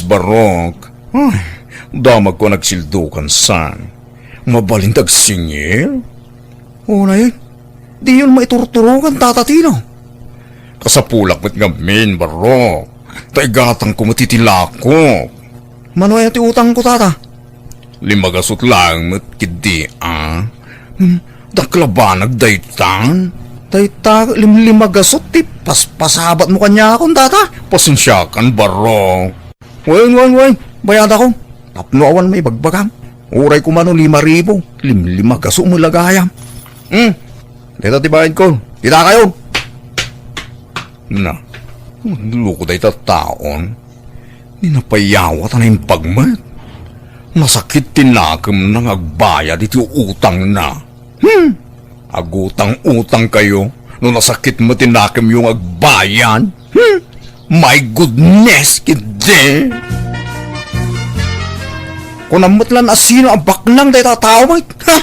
barok. Ay, damag ko nagsildukan san. Mabalintag singil? O na yun, di yun maiturturukan tatatino. Kasapulak met ngamin, barok. Taigatang ko matitilako. Mano ay ati utang ko, tata? 5 gasot lang met kidi, ah? Dakla nagdaytan? Dayta 5 gasot, ti paspasabat mo kanya akong, tata? Pasensyakan, barok. Wen, bayad ako. Tapno awan may bagbagam. Uray ko mano 5,000. 5 gasot mo lagayam. Dito tibahin ko. Kita kayo. Na, luko day taon. Ninapayawat na yung pagmat. Masakit tinakam ng agbayad iti utang na. Agutang-utang kayo no nasakit mo tinakam yung agbayan. My goodness, kindi. Kung namatlan asino ang baknang day tatawag. Ha?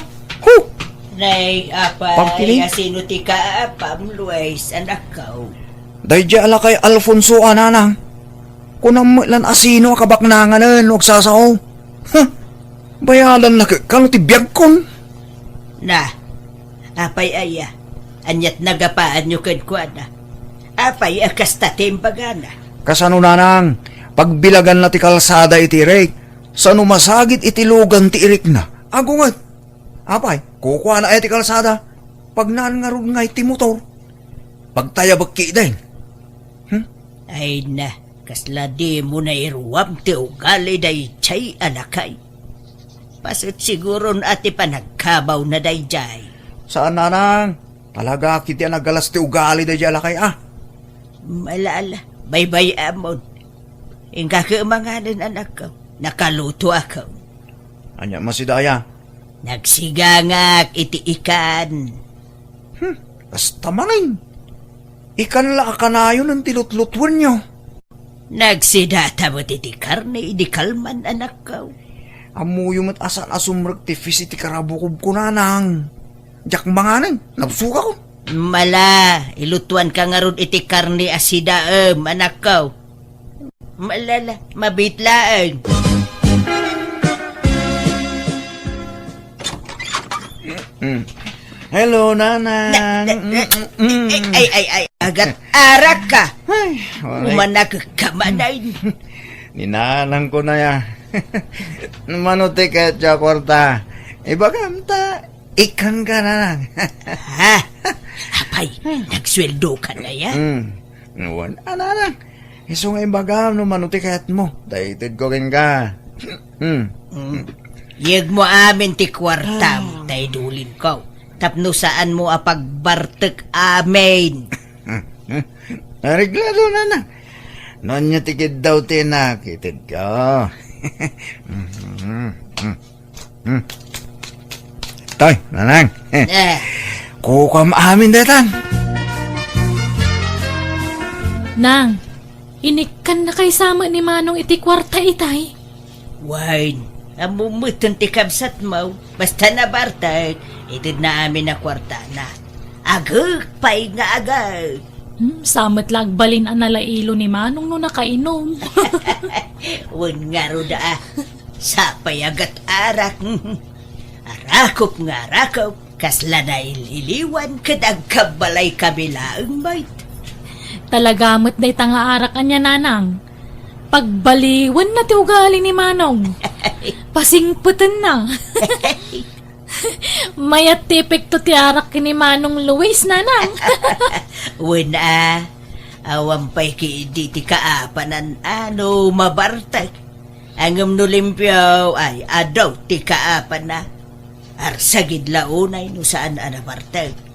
Nay, Pagkiling? apay, asino ti ka, Pam Luis, anak ko. Day ala kay Alfonso ananang. Kung namatlan asino ang kabaknangan huwag sasaw. Ha? Bayadan na kano ti biyag kon. Na, apay aya, anyat nagapaan nyo kadkwana. Apay, akas tatimbagana. Kasano nanang, pagbilagan na ti kalsada iti Rick, sano masagit itilugan ti Rick na, agungat. Apay, kukuha na ay ti kalsada, pag naan nga ron nga iti motor, pagtayabag ki din. Ay na, kasla di mo na iruwam ti ugali day chay anakay. Pasot siguro ati pa nagkabaw na day jay. Saan nanang? Talaga kiti nagalas ti ugali day jala kay Malala, baybay amon. Ingka kaamanganan anak ko, nakaluto ako. Anya masidaya. Nagsigangak iti ikan. Basta maning. Ikan la akanayo ng tilutlutwan nyo. Nagsidata mo iti karne, idi kalman anak ko. Amuyo mat asan asumrag ti fisi ti karabukob ko nanang. Jak manganing, napsuka ko. Mala, ilutuan ka nga ron iti karne asidaem, anak ko. Malala, mabitlaan. Hello, nanang. Ay, agat arak ka. Ay, Umanak ka manay. ninanang ko na ya. Manuti ka siya kwarta. Ibagam ta, ikan ka nanang. Ha? Apay, nagsweldo ka na yan. Nuwan, nanang. Iso nga ibagam no manuti kayat mo. Dahited ko rin ka. Yag mo amin ti kwartam, tay dulin ko. Tapno saan mo apagbartek amin. Nareglado nanang. Noon niya tikid daw tinakitid ka. Toy, nanang. Kukam amin datan. Nang, inikan na kay sama ni Manong iti kwarta itay. Wine, amumutan ti kabsat mo. Basta na bartek, itid na amin na kwarta na. Agag, pay nga agag. Samat lagbalin ang nalailo ni Manong no nakainom. Wan nga ruda sapay agat arak. Arakop nga arakop, kasla na ililiwan kadag kabalay kabilaang bait. Talagamot day tanga arak anya nanang. Pagbaliwan na ti ugali ni Manong. Pasingputan na. Mayat tipik to ti arak ni Manong Luis nanang. Wan awampay ki di ti kaapanan ano mabartag. Angam no limpyaw ay adaw ti kaapan na. Arsagid launay no saan anabartag.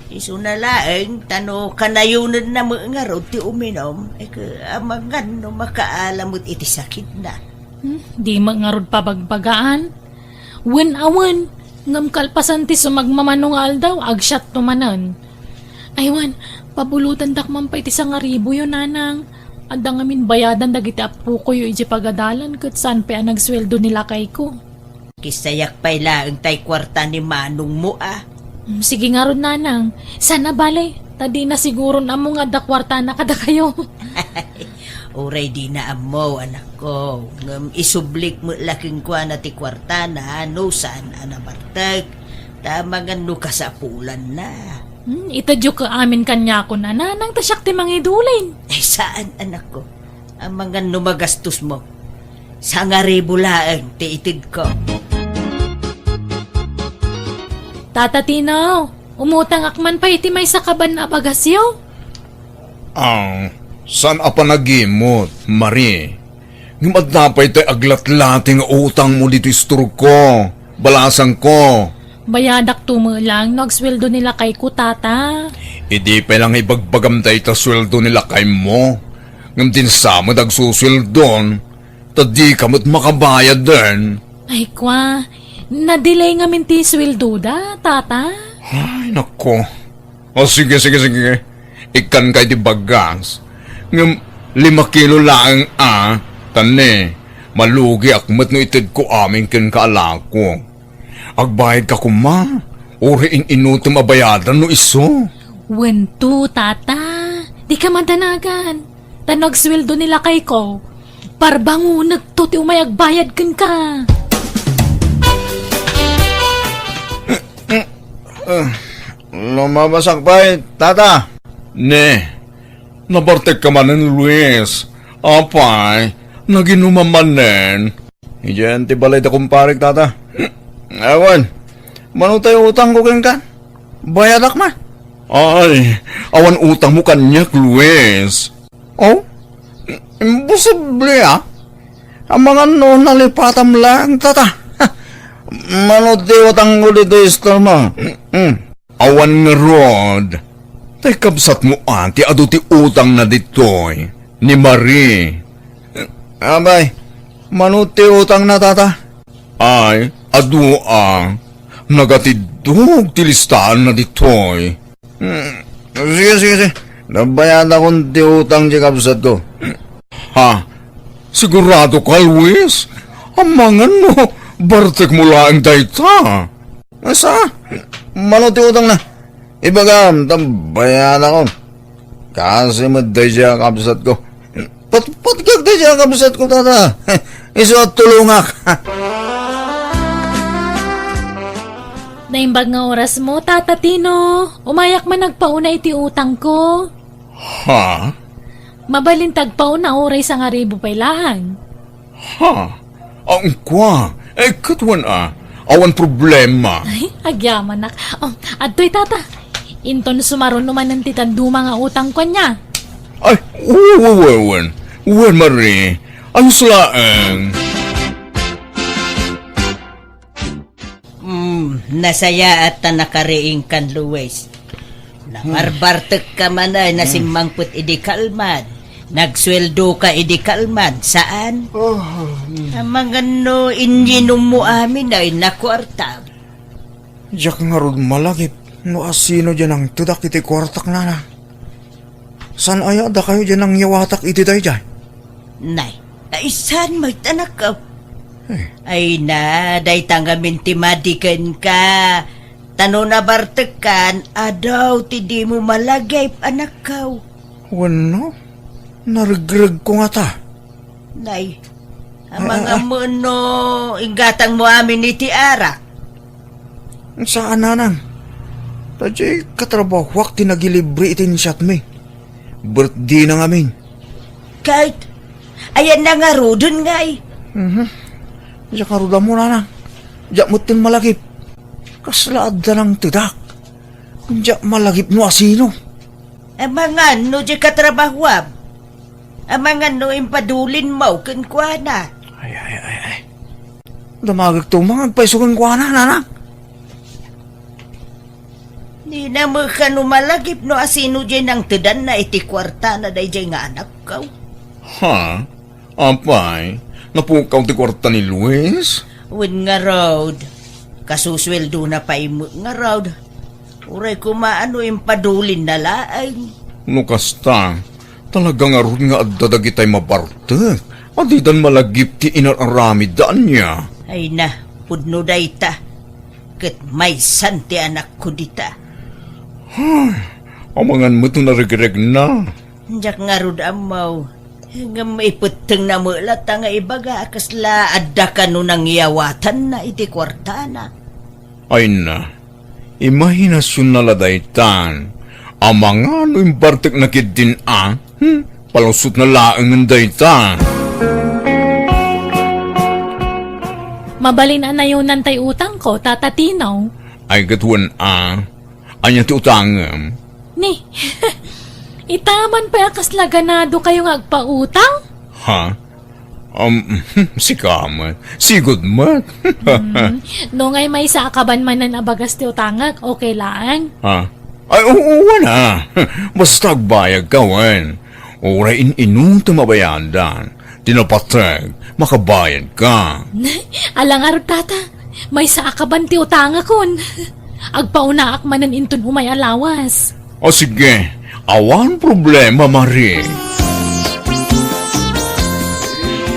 Isu na laeng tano kanayunan na mga rod ti uminom ay kaamangan no makaalamot iti sakit na. Di mangarod pabagbagaan. Wen awan, ngam kalpasan ti sumagmamanong aldaw, agsyat tumanan. Aywan, pabulutan dakman pa iti sangaribo yun nanang. Anda ngamin bayadan dagiti apu ko yung iji pagadalan kat saan pa ang nagsweldo nila kay ko. Kisayak pa'y laeng tay kwarta ni Manong mo Sige nga ron nanang, sana bale, tadi na siguro na mo nga dakwarta na kada kayo. Uray di na amo, anak ko. Ngam isublik mo laking kwa na ti kwarta na no saan anabartag. Tamangan no kasapulan na. Itadyo ka amin kanya ko na nang tasyak ti mangidulin. Ay saan, anak ko? Ang mga no magastos mo. Sa nga rebulaang ti itid ko. Tata Tinaw, umutang akman pa iti may sakaban na bagasyo. San apa nagimot, Marie? Ngimad napay tayo aglat-lating utang mo dito isturog ko. Balasang ko. Bayadak tumulang, nagsweldo nila kay ko, tata. Idi pa lang ibagbagam tayo ta sweldo nila kay mo. Ngam din sa mo nagsusweldon. Tadi ka mo't makabayad din. Ay kwa, na-delay nga minti sweldo da, tata. Ay, nako. Sige. Ikan kay di bagas. Ngam 5 kilo lang Tane, malugi akmat no itid ko amin ken kaalako. Agbayad ka kuma. Uri inutom abayadan no iso. Wento, tata. Di ka madanagan. Tanog sweldo nila kay ko. Parbango nagtuti umayagbayad ken ka. Lumabasak pa tata. Ne, nabartek ka man ng Luis. Apay, naginumamanen. Iyan, tibalay da kumparik tata. Ewan, mano tayo utang ko kan? Bayadak ma. Ay, awan utang mo kanyak, Luis. Oh? Imposible Ang mga no nalipatam lang, tata. Mano tayo utang ko dito istor mo. Awan nga rod. Tay kabsat mo ti ado ti utang na ditoy. Ni Marie. Abay, mano ti utang na tata? Ay, adu nagatidog ti listahan na ditoy. Sige. Nabayad akong ti utang di kabsat ko. Ha? Sigurado ka, Luis? Ang mga no, bartek mo lang dayta. Asa? Mano ti utang na? Ibagam, tambayan ako. Kasi maday siya kabsat ko. Pat day siya kabsat ko, tata. Isuot tulungak. Naimbag nga oras mo, Tata Tino. Umayak man nagpauna iti utang ko. Ha? Mabalintag pauna oray sa nga ribo pailahan. Ha? Ang kwa. Katwan awan problema. Ay, agyaman nak. Adtoy, tata. Inton sumaron naman ng titanduma nga utang ko niya. Ay, uwan, Marie. Ayos laang. Nasaya at nakariing kan Luis. Namarbartek ka man ay nasimangput idi kalman. Nagsweldo ka idi kalman. Saan? Ang mga no inyinom mo amin ay nakwarta. Jak nga rod malagip. No asino dyan ang tudak iti kwartak na. San aya da kayo dyan ang yawatak iti day dyan? Nay, ay saan may tanak ka? Ay na, day tangamin timadikan ka. Tano na bartekan, adaw ti di mo malagay anak ka. Wano? Narigrag ko nga ta. Nay, ang mga mono, inggatang mo amin ni Tiara. Saan nanang? Tadjay katrabawak tinagilibre itin shot me. Birthday na ngamin. Kahit, ayan na nga rodon nga eh. Diya karuda mo na. Diya mutin malagip. Kaslaad na ng tidak. Diya malagip no asino. Ang mga no di katrabahwab. Ang mga no impadulin mo kankwa na. Ay. Damagag to mga agpaisugan kwa na, nanang. Di na mo ka no malagip no asino dyan ang tidan na iti kwarta na day dyan nga anak ka. Ha? Apay? Napukaw ti kwarta ni Luis? Win nga road. Kasusweldo na pa imo nga road. Uray kumaano impadulin na laang. No kasta, talaga nga ron nga addadag itay mabarte. Adidan malagip ti inararami daan niya. Ay na, pudno day ta. Kat may santi anak ko dita. Amangan mo ito narigreg na. Diyak nga rod amaw. Ngam iputeng na mulat nga ibaga kasla adda ka no nang iyawatan na iti kwartana. Ay na, imahinasyon na ladaytan. Amang ano yung bartek na kidin palusot na laang ng daytan. Mabalin na yun tay utang ko, Tata Tinaw. Ay gatuan anya ti utangam. Ni, itaman pa akas laganado kayo agpautang? Ha? Si Kamat. Sigod mat. No ngay may sakaban man na abagas ti utangag, okay lang. Ha? Ay, oo na. Basta agbayag kawan. Oray inuto mabayadan. Tinapatag, makabayad ka. Alang araw, Tata, may sakaban ti utanga kon. Agpaunaak manan inton humay alawas. O sige, awan problema, Marie.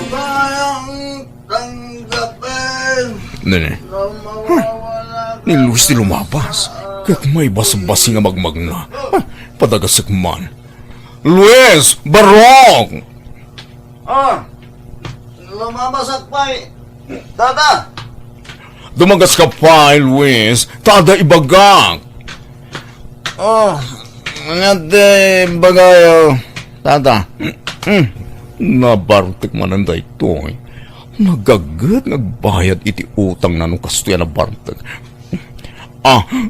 Bayang tanggapin Nene, na mawawala ni Luis di lumapas. Kaya't may basang-basi nga magmagna. Padagasak man. Luis! Barong! Lumamasak pa eh. Tata! Dumagas ka pa, Luis. Tada ibagak. Ngate bagayo. Tata. Nabartik man ang dayto. Nagagat nagbayad iti utang na nung kastuya na bartik.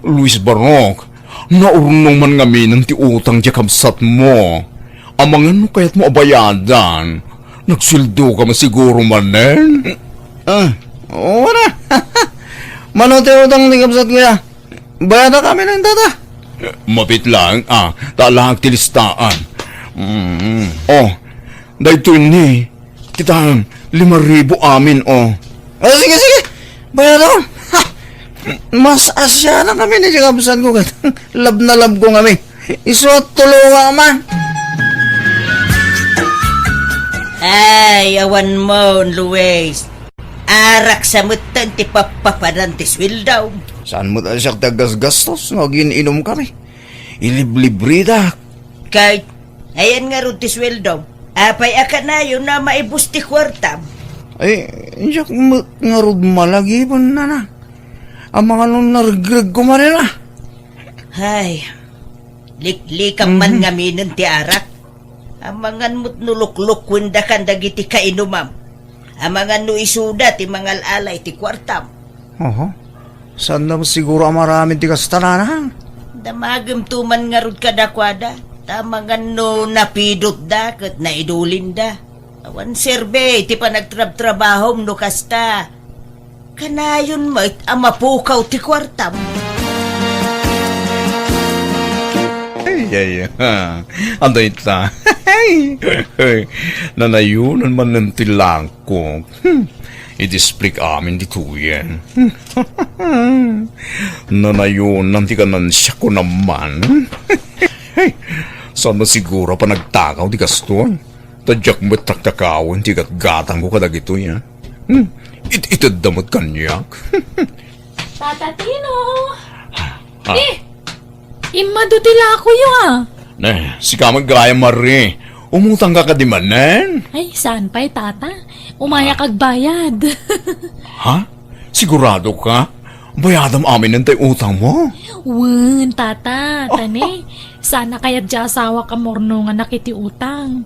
Luis Barok. Naurnong man ngamin ang ti utang di kabsat mo. Amangan no kaya't mo abayadan. Nagsildo ka masiguro manen. Oo na. Manote utang ni kapsat kuya. Bayada kami ng tata. Mapit lang, talang tilistaan. Dahito ni, kita 5,000 amin, Sige, sige. Bayada ko. Mas asya na kami ni kapsat ko. Lab na lab ko kami. Isuot tulungan man. Ay, awan mo, Luis. Arak sa mutan ti papapadan ti swildaw. Saan mo tayo siya tagas-gastos? Nag-inom kami. Iliblibre da. Kahit, ayan nga rin ti swildaw. Apay aka na yun na maibus ti kwartam. Ay, siya nga rod malagi po na na. Ang mga nung nargreg ko man na. Ay, liklikang man nga minon ti arak. Amangan mo't nulukluk kwenda kan dagiti kainumam. Amangan no isuda ti mangal alay ti kwartam. Oho. Saan na siguro ang maraming ti kastananan? Damagam tuman nga rod kadakwada. Tamangan no napidot da kat naidulin da. Awan serbe ti panagtrab-trabahom no kasta. Kanayon mo amapukaw ti kwartam. Ay, anday ta. Nanayunan man ng tilang ko. I-displik amin di tuyen. Nanayunan ti kanan siya ko naman. Saan na siguro pa nagtakaw di kastoy? Tadyak mo't taktakawin ti gatgatang ko kadag ito yan. Itadamot kanyak. Tata Tino! Imadutila ako yun Si kamag gaya Marie. Umutang ka di manen? Ay, saan pa'y tata? Umaya kag bayad. Ha? Sigurado ka? Bayadam amin ng tayo utang mo? Wen, tata, tane. Sana kaya't di asawa ka morno nga nakiti utang.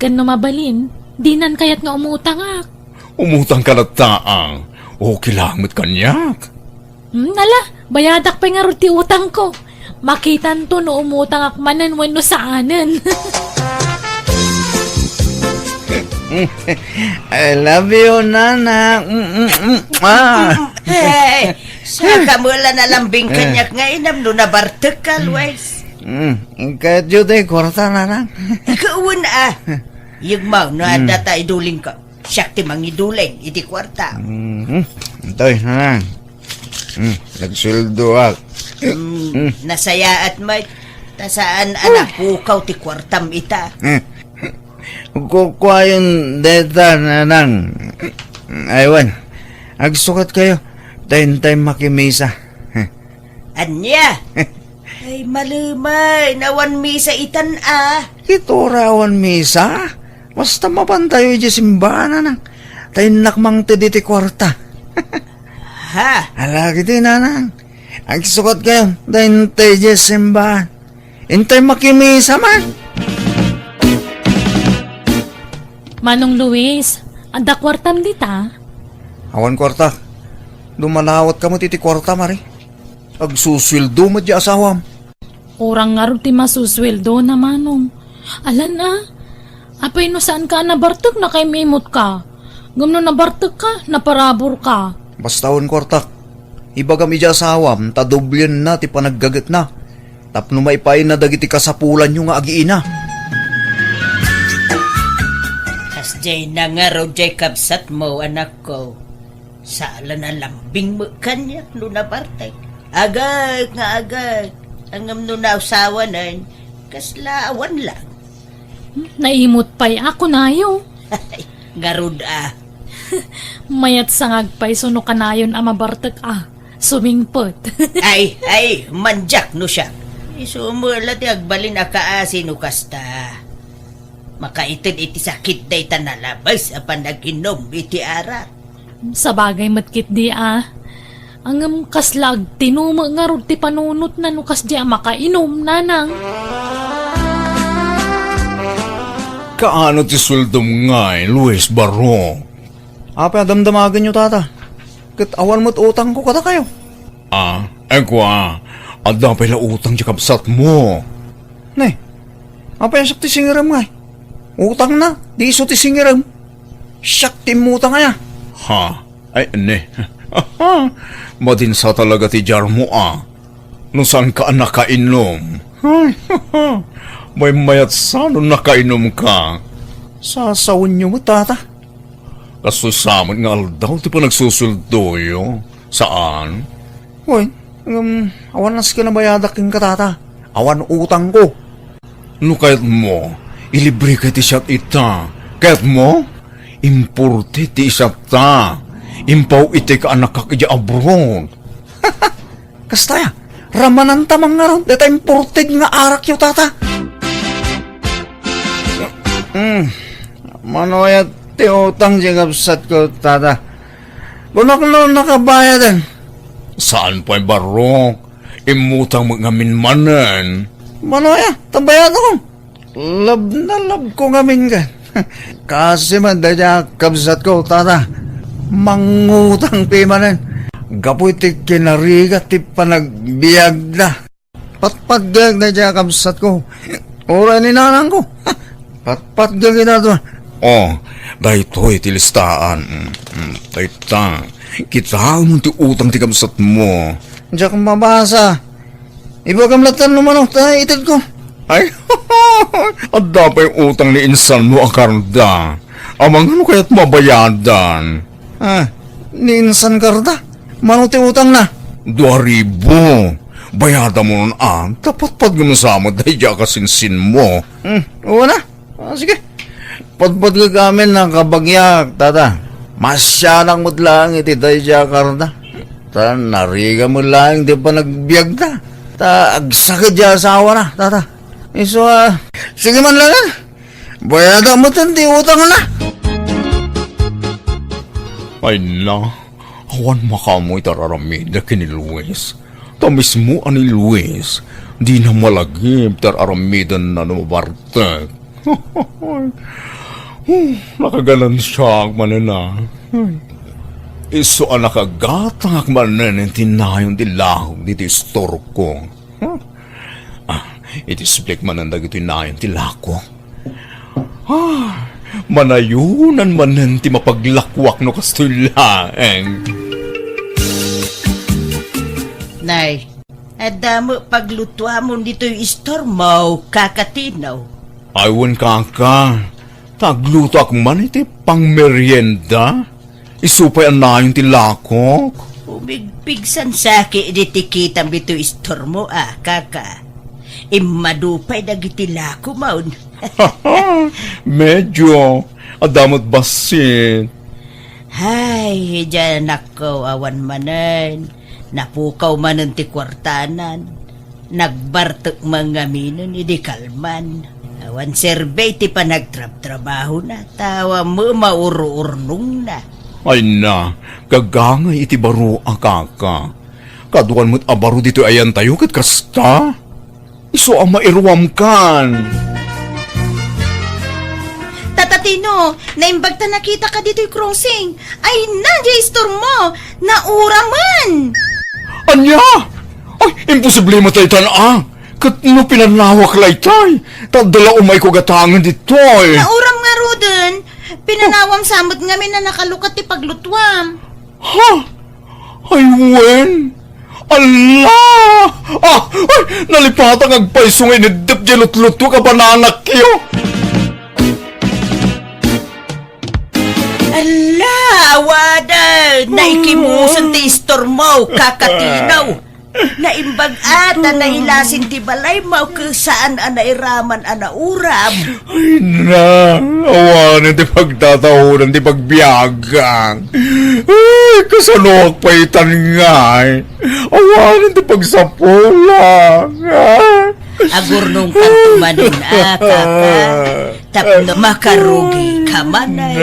Gano mabalin, dinan kaya't nga umutang ak. Umutang ka na taang. Okay lang mo't kanyak. Nala, bayadak pa nga ti utang ko. Makitan to no umutang ak manan wano saanan. I love you, nana. Hey, sa kamula na lambing kanyak nga inam no nabartek ka, Luis. Kahit yun tayo, kwarta na lang. Ikaw na yung mau no data iduling ka. Siyak ti mangiduling, iti kwarta. Ito'y, nana. Nagsuldo ako. Nasaya at may tasaan anak pukaw ti kwartam ita. Kukuha yung data, nanang. Aywan, agsukat kayo. Tayo makimisa. Anya? Ay malumay, nawan misa itan Ito rawan misa? Basta mapantayo iti simbahan na. Tayo nakmang ti diti kwarta. Ha? Alagi din nanang. Ang sukat kayo. Tayo tayo iti simbahan. Intay makimisa man. Manong Luis, anda kwartam dita. Awan kwarta. Dumalawat ka mo titi kwarta, Mari. Agsuswildo mo di asawam. Orang nga rin ti masusweldo na manong. Alan apay no saan ka nabartog na kay memot ka. Gumno nabartog ka, naparabor ka. Basta awan kwarta. Ibagam iti asawam, tadoblyan na ti panaggagat na. Tapno maipain na dagiti kasapulan nyo nga agiina. Kasjay na nga raw jay kabsat mo, anak ko. Sala na lambing mo kanya, luna bartek. Agad nga agad. Ang amno na usawa na, kaslaawan lang. Naimot pa'y ako nayo. Garud Mayat sangagpay suno kanayon mabartog sumingpot. ay, manjak no siya. Isumula ti agbalin akaasin no kasta. Makaitid iti sakit day tanalabay sa panaginom iti ara. Sa bagay matkit di Angam kaslag tinuma nga ro ti panunot na nukas di makainom nanang. Kaano ti suldom ngay, Luis Barong? Apa damdamagan nyo, tata? Kat awan mo't utang ko kata kayo. Ada pala utang di kabsat mo. Ne, apa yung sakti singiram ngay? Utang na, di iso ti singiram. Sakti mo utang kaya. Ha? Ay, ne. Madinsa talaga ti jar mo Nung saan ka nakainom? May mayat sano nakainom ka? Sasawin nyo mo, tata. Kasusaman nga aldaw ti pa nagsusuldoyo. Saan? Hoy, awan nas ka na bayadak yung katata. Awan utang ko. No kahit mo, ilibre ka ti siyat ita. Kahit mo, impurte ti isat ta. Impaw iti ka anak kakidya abroad. Kastaya, ramanan tamang nga ron. Deta imported nga arak yung tata. Manoyat ti utang di kapsat ko, tata. Bunak no nakabayadan. Saan pa'y barok? Imutang mga minmanan. Manoya, tambayad ako. Lab na lab ko ngamin ka. Kasi man dadya kapsat ko, tata. Mangutang pimanan. Gapoy ti kinariga ti panagbiag na. Patpagag na dya kapsat ko. Ora ni nanang ko. Patpagag na to. Dahito iti listaan. Dahita, kita mo ti utang ti kabsat mo. Diyak mabasa. Iba kamlatan naman tayo itid ko. Ay, at dapat yung utang ni insan mo akarda. Amang ano kaya't mabayadan? Ninsan karda. Mano ti utang na? 2,000. Bayada mo nun tapat pag gumasama dahil diya kasinsin mo. Oo na. Sige. Padpad ka gamin ng kabagyak, tata. Masyanang mo't lang iti tayo siya karda. Ta, nariga mo lang, di pa nagbiag na. Ta, agsakit siya asawa na, tata. Iso, sige man lang. Bayada mo tanti utang na. Ay na, awan makamoy tararamid na kini Luis. Ta mismo ani Luis, di na malagib tararamidan na numabartek. Nakaganan siya ang manana. Iso ang nakagatang ang manan ang tinayon dilahog dito istor ko. Itisblik man ang dagito inayon tilako. Manayunan manan ti mapaglakwak no kastulaeng. Nay, adamo paglutwa mo dito yung istor mo, kakatinaw. Aywan ka. Tagluto ak man iti pang merienda. Isupay ang nayon ti lakok. Umigpigsan saki diti kitam dito istor mo kaka. Imadupay dagiti lako maun. Medyo. Adamot basit. Hay, dyan ako awan manan. Napukaw manan ti kwartanan. Nagbartok mga minon, idi kalman. Awan serbay ti pa nagtrabaho na. Tawa mo mauro-urnong na. Ay na, gagangay iti baro ang kaka. Kaduan mo't abaro dito ayan tayo kat kasta. Iso ang mairuam kan. Tatatino, naimbag ta nakita ka dito'y crossing. Ay nandiya store mo, nauraman. Anya! Ay, imposible matay tanaa. Kat no pinanawak laytay. Tadala umay ko gatangan dito eh. Nauram nga Roden, pinanawam samot ngamin na nakalukat ti paglutwam. Ha? Ay, wen? Allah! Ay, nalipatang agpaisong inidip jalot-luto ka bananak kayo. Ala, wada, naikimusan ti store mo, kakatinaw. Naimbag ata na ilasin ti balay mo kung saan anairaman anauram. Ay na, awanan ti pagtatahunan ti pagbiyagang. Ay, kasalok pa itangay. Awanan ti pagsapulang. Agurnong kantumanin kaka. Tapno makarugi ka manay.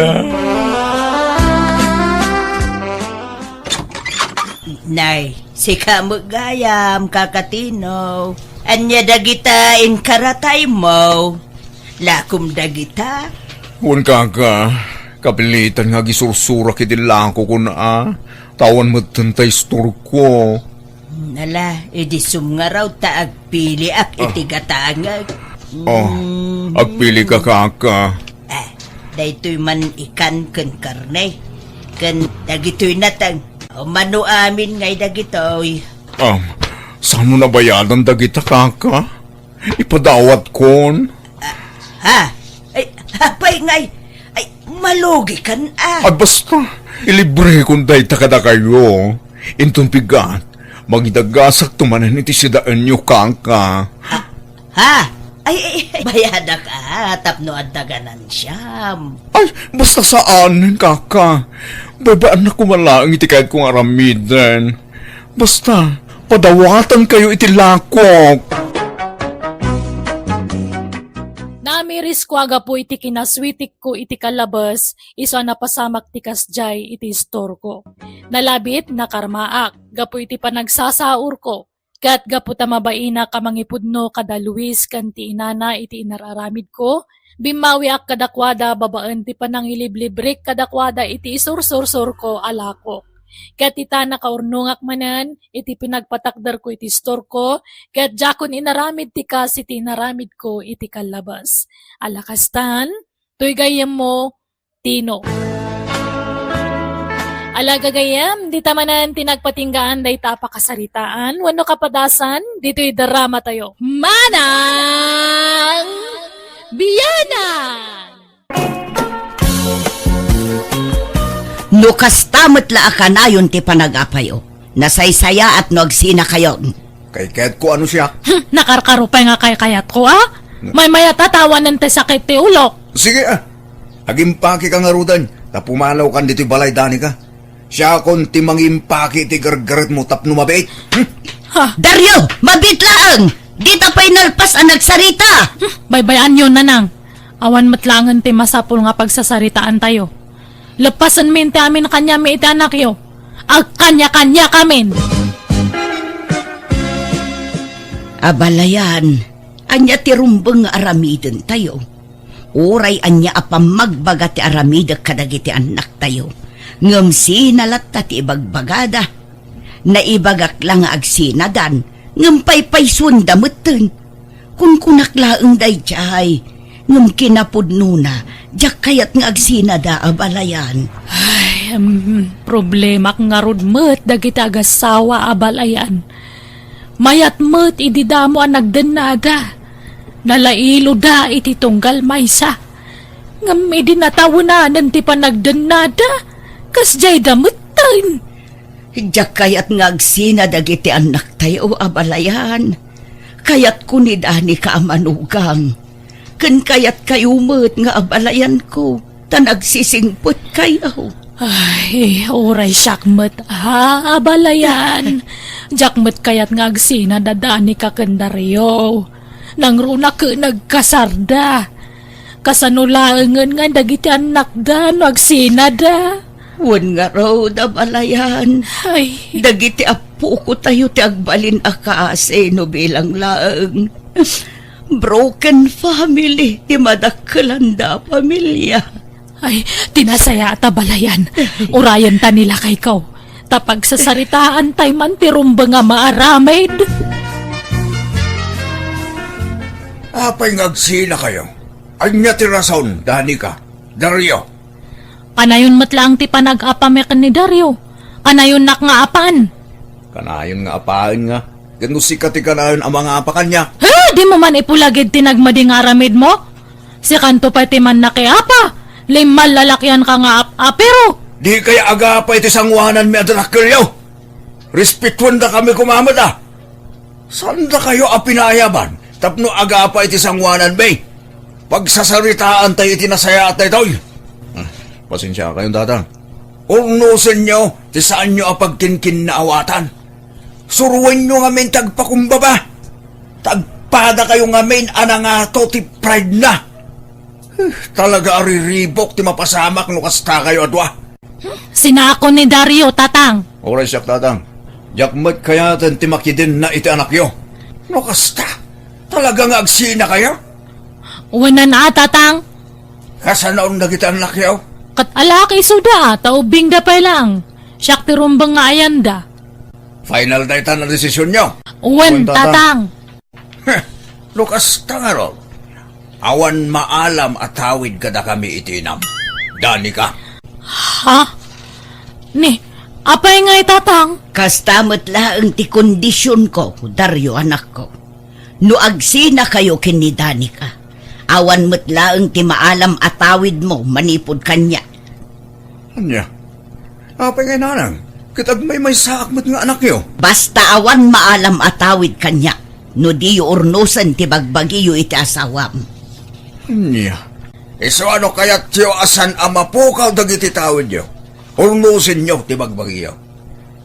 Nay, si kamagayam kakatino. Anya dagita in karatay mo. Lakum dagita. Kun kaka, kapilitan nga gisursura kitilang ko kun tawan mo tantay store ko. Nala, edi sumngaraw ta agpili ak itigatangag. Agpili ka kaka. Daytoy man ikan ken karne. Ken dagitoy natang. Mano amin ngay dagitoy. Saan mo nabayadan dagita kaka? Ipadawat kon. Ha? Ay, hapay ngay. Ay, malugi kan Basta, ilibre kung dahi takada kayo. Intong pigat, magidagasak tumanan iti sidaan nyo kaka. Ha? Ay, bayada ka, tapno at daganan siyam. Ay, basta saan, kaka. Babaan na kumalaang iti kahit kong aramidan. Basta, padawatan kayo iti lakok. Namiris ko aga po iti kinaswitik ko iti kalabas, iso na pasamak ti kasjay iti store ko. Nalabit na karmaak, gapo iti panagsasaur ko. Kat gapo tamabaina kamangipudno kada Luis kanti inana iti inararamid ko, bimawi ak kadakwada babaan ti panangiliblibrik kadakwada iti isursur ko alako. Kat ita nakaurnungak manan, iti pinagpatakdar ko iti store ko, kat jakon inaramid ti kas iti inaramid ko iti kalabas. Alakastan, tuy gayam mo, Tino. Alagagayam, di tamanan tinagpatinggaan day tapakasaritaan, wano kapadasan, dito'y drama tayo. Manang Biyanan! No kastamot la akanayon ti panagapayo. Nasaysaya at nagsina kayo. Kay kahit ko ano siya. Nakarkarupay nga kay kayat ko, May maya tatawanan te sakit ti ulok. Sige agimpaki ka nga rudan. Tapumalaw kan dito'y balay dani ka. Siya kon ti mangimpaki ti gargaret mo tapno mabait. Dario, mabit laang! Di tapay nalpas ang nagsarita! Baybayan yun, nanang. Awan matlangan ti masapul nga pagsasaritaan tayo. Lepasan mente amin kanya mi iti anak yo. Ag kanya-kanya kamin. Abalayan, anya ti rumbeng nga aramiden tayo. Uray anya apam magbaga ti aramida kadagiti anak tayo. Ngem sinalat ta ti ibagbagada. Naibagak lang nga agsinadan. Ngem paypay sundameten. Kun kunaklaeng dayjay. Ngem kinapudno na. Diyak kayat nga agsinada abalayan. Ay, problema nga rudmet dagiti agasawa abalayan. Mayat met ididamo ang nagdenada. Nalailo da iti tunggal maysa. Ngam idinatawunanan ti panagdenada. Kasjay damutan. Diyak kayat nga agsinada iti anak tayo abalayan. Kayat kunidani ka amanugang. Ken kayat kayo met nga abalayan ko. Tanagsisingput kayo. Ay, oray syakmet abalayan. Jakmet kayat nga agsina dadani ka kendaryo. nang runa ka nagkasarda. Kasanulaangan nga dagiti anak da, no agsina da. Wen nga raw da balayan. Ay, Dagiti apo ko tayo ti agbalin akase no bilang laeng. Broken family ti madakelanda pamilya. ay, tinasaya at balayan. Urayan ta nila kay kaw. Tapag sa saritaan tay man ti rumba nga maaramid. Apay ngagsina kayo. Anya ti rason, Danica, Dario. Kanayon matlang ti panag-apamekan ni Dario. Kanayon nak nga apan. Kanayon nga apaan nga. Gano sikat ti kanayon ang mga apakan niya. Ha? Di mo man ipulagid tinagmadi nga aramid mo? Si kanto pa ti man nakiapa. Limal lalakyan ka nga apero. Di kaya agapay ti sangwanan mi adrakilyo. Respetuan da kami kumamada. Saan da kayo apinayaban? Tapno agapay ti sangwanan mi. Pagsasaritaan tayo tinasaya at tayo. Pasensya kayong tatang. Urnusin nyo, ti saan nyo apagkinkin na awatan. Suruan nyo ngamin tagpakumbaba. Tagpada kayo ngamin anangato ti pride na. Talaga ariribok ti mapasamak no kasta kayo adwa. Sinako ni Dario, tatang. Oray siyak tatang. Yakmat kaya ti makidin na iti anak yo. No kasta. Talaga nga agsina kayo? Uwanan na, tatang. Kasanaon na kita anak yo? Kat alaki suda, taubing da pa lang. Siyak ti rumbang nga ayanda. Final na ita na desisyon nyo. Uwan, Uwan, tatang. tatang. Lukas nga ron. Awan maalam at tawid kada kami itinam. Danica. Ha? Ni, apay nga tatang? Kastamot laeng ti kondisyon ko, Dario anak ko. No agsina kayo kini Danica. Awan mo't laeng ti maalam atawid mo manipod kanya. Anya? Apay nga nanang. Kitag may saakmat nga anak yo. Basta awan maalam atawid kanya. No di urnusan ti bagbagiyo iti asawam. Anya? Iso ano kaya't tiyo asan amapukaw dagiti tawid yo? Urnusin nyo ti bagbagiyo.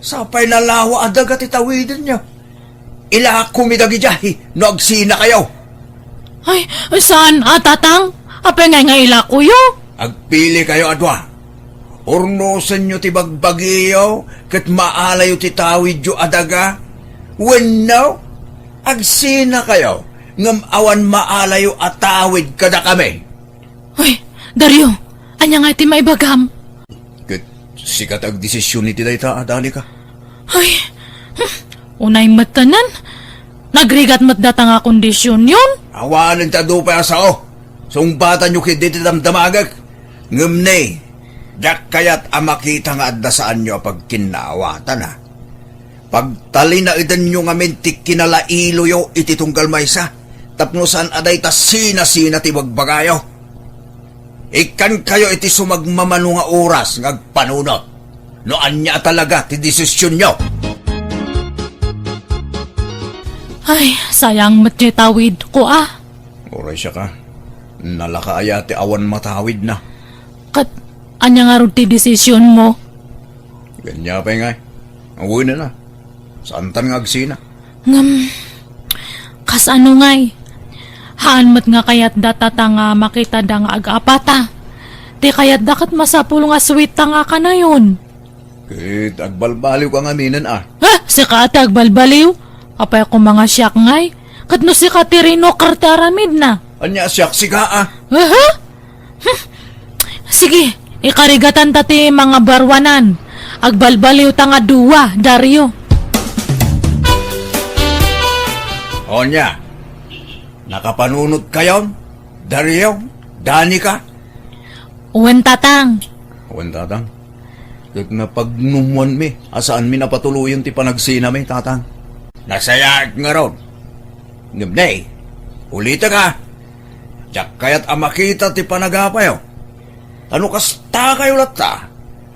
Sapay na lawa adaga ti tawidin nyo. Ila kumidagi jahi no agsina kayo. Ay, saan, tatang? Apay nga ila kuyo? Agpili kayo adwa. Urnusin nyo ti bagbagiyo kat maalayo ti tawid yo adaga. When no, agsina kayo ngam awan maalayo at tawid kada kami. Ay, Dario, anya nga ti maibagam. Kat sikat ag desisyon iti dayta Danica. Ay, unay matanan. Nagrigat mat data nga kondisyon yun. Awanan ta do pa sao. Sungbatan nyo kit diti damdamagag. Ngam ne, dak kayat amakita nga adda saan nyo pag kinaawatan ha. Pagtali na idan nyo ngamin ti kinalailo yo iti tunggal maysa. Tapno saan aday ta sina-sina ti bagbagayo. Ikan kayo iti sumagmamano nga oras ngagpanunot. No anya talaga ti desisyon nyo. Ay, sayang matye tawid ko Oray siya ka. Nalakaaya ti awan matawid na. Kat, anya nga ron ti desisyon mo. Ganya pa nga. Ang na na. Santan nga agsina. Ngam, kas ano ngay. Haan mat nga kayat datata nga makita da nga agapata. Di kayat dakat masapul nga sweet ta nga ka na yun. Kit agbalbaliw ka nga minan Ha? Si ka agbalbaliw? Apay ko mga siyak ngay. Kat no si Katerino kartaramid na. Anya siyak siga Ha? Sige, ikarigatan tati mga barwanan. Agbalbaliw ta nga duwa, Dario. Onya. Nakapanunod kayo? Dario? Danica? Uwan tatang. Uwan tatang. Kag na pagnumuan mi. Asaan mi napatuloyan ti panagsina mi tatang? Nasayaat nga ron. Ngumnay. Ulita ka. Diyak kaya't amakita ti panagapayo. Ano kasta kayo lata?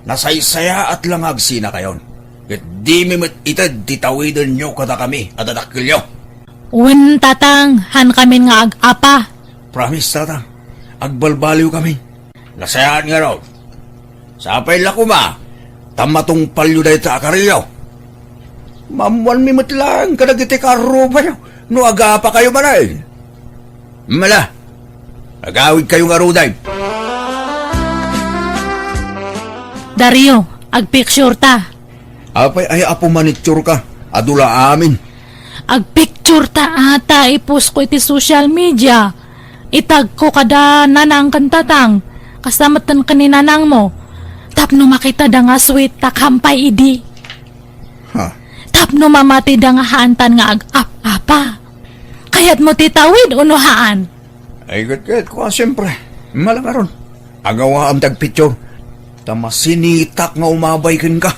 Nasaysaya at lang agsina kayon. Kat di mi itad titawidin nyo kada kami at adakilyo. Uwan tatang, han kami nga agapa. Promise tatang. Agbalbaliw kami. Nasayaat nga ron. Sapay lakuma. Tamatong palyo dahi ta akariyo. Mamuan mi matlang kadagiti karo pa nyo. No aga pa kayo manay. Mala, agawid kayong aruday. Dario, agpicture ta. Apay ay apo manitsure ka. Adula amin. Agpicture ta ata ipost ko iti social media. Itag ko kada nanang kantatang. Kasamatan ka ni nanang mo. Tapno makita da nga sweet tak hampay idi. Ha? Tapno mamati da nga haantan nga ag-apa. Kaya't mo titawid unuhaan. Ay gat ko siyempre. Malakaron. Agawa am tagpicture. Tamasinitak nga umabay kin ka.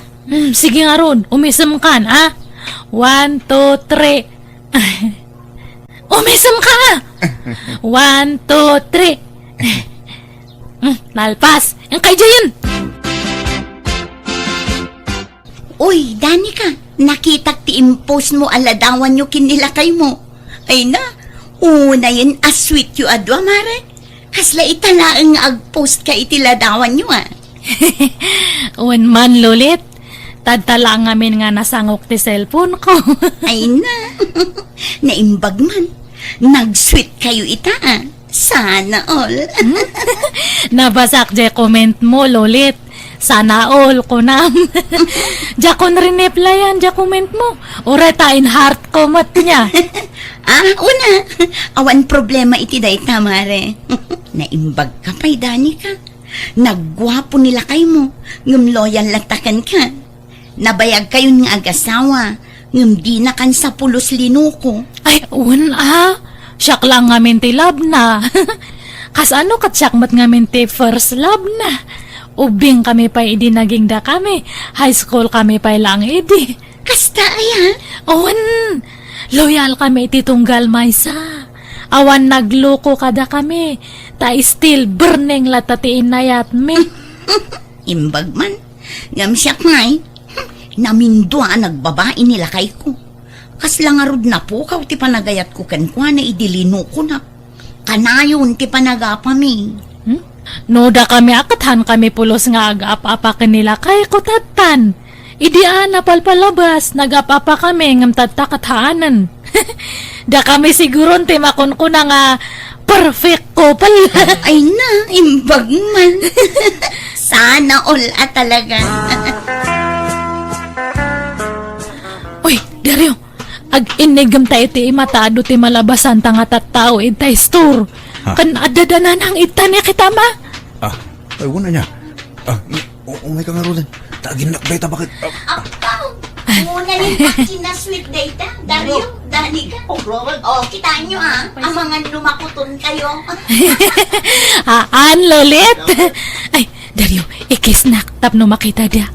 Sige nga ron, umisam kan, ha? 1, 2, 3. Umisam ka! 1, 2, 3. Nalpas. Ang kay Jayan. Uy, Danica, nakitak ti impose mo aladawan nyo kinilakay mo. Ay na, una yan sweet yu adwa, mare. Kasla italaang agpost ka itiladawan nyo, ah. One man lulit. Tadtala ngamin nga nasangok ti cellphone ko. Ay na, naimbag man. Nag-sweet kayo ita, ah. Sana all. Nabasak je comment mo, lulit. Sana all ko nam. Diya ko rin-replyan, diya comment mo. Oreta in heart comment niya. Una, awan problema iti day tamare. Naimbag ka pa'y, Danica. Nagwapo nila kayo mo. Ngum loyal latakan ka. Nabayag kayo ng agasawa. Ngum di na kan sa pulos linuko. Ay, siyak lang ngamin ti love na. Kas ano katsyak mat ngamin ti first love na. Ubing kami pa idi naging da kami. High school kami pa lang idi. Kasta aya. Owan, loyal kami iti tunggal maysa. Awan nagloko kada kami. Ta still burning latatiin nayat me. Imbag man. Ngam siya ngay. Namindwa nagbabae nila kay ko. Kasla nga rod na po kaw ti panagayat ko kankwa na idilino ko na. Kanayon ti panagapami. Noda kami akathan kami pulos nga agap-apa kanila kay kutatan. Idiaan na palpalabas, nagap-apa kami ngam tatakathanan. Da kami siguro ti makon ko na nga perfect couple. Ay na, imbag man. Sana all talaga. Uy, Dario, ag-inigam tayo ti imatado ti malabasan ta nga tattao itay store. Ha? Kan adadanan ang itanya kita ma. Ay wala niya. Umay ka nga rin. Tagin nakbay ta bakit? Akaw, muna yung vaccine na sweet data. Dario, Danica. Oh, kita nyo ang mga lumakuton kayo. Lolit. Ay, Dario, ikisnak tapno makita da.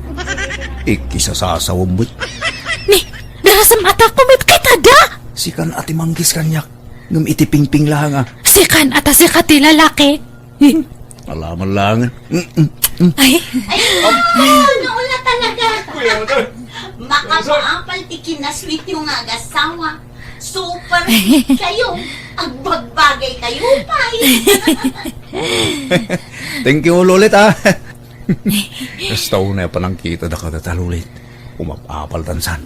Ikisasasawang mo't. Ni, narasam ata kumit kita da. Sikan ati manggis kanyak. Ngam itipingping lang Sikan ata si kati lalaki. Alaman lang. Ay, Naula talaga. Makapaapal ti kinasweet yung agasawa. Super kayo. Agbagbagay kayo pa. Thank you, Lolit, Gusto ko na panangkita na katatalulit. Umapapal tansan.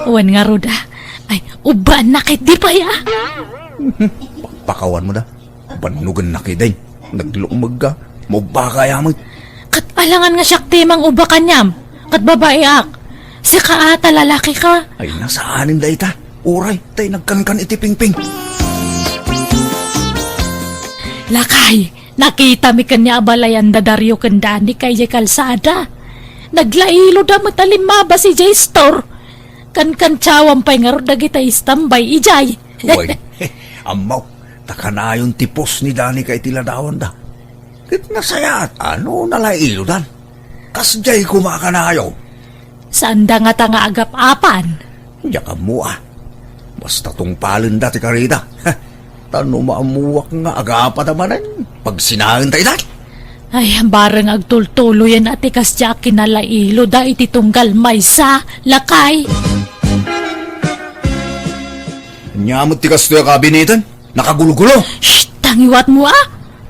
wan nga ruda. Ay, uban nakit di pa ya. Pakawan mo na. Banugan na kiday. Naglumag ka. Mubaka yamag. Kat alangan nga siyak timang uba kanyam. Kat babae ak. Si kaata lalaki ka. Ay, nasaanin da ita. Uray, tay nagkankan itipingping. Lakay, nakita mi kanya abalayan da Dario kendani kay Jay Kalsada. Naglailo da matalimaba si Jay Store. Kan tsawang pay nga roda kita istambay ijay. Uy, amaw. Takanayon tipos ni Dani kay tiladawan da. Kit nasayat, ano nalailo dan? Kasjay kumakanayo. Saan da nga ta nga agap-apan? Yaka mo Basta tong palin dati karida. Tano maamuwak nga agapa namanan. Pag sinahan tayo dati. Ay, bareng agtultulo yan ati kasya kinalailo da iti tunggal maysa, lakay. Nyamot ti kasto yung kabinitan. Nakagulo-gulo. Shh, tangiwat mo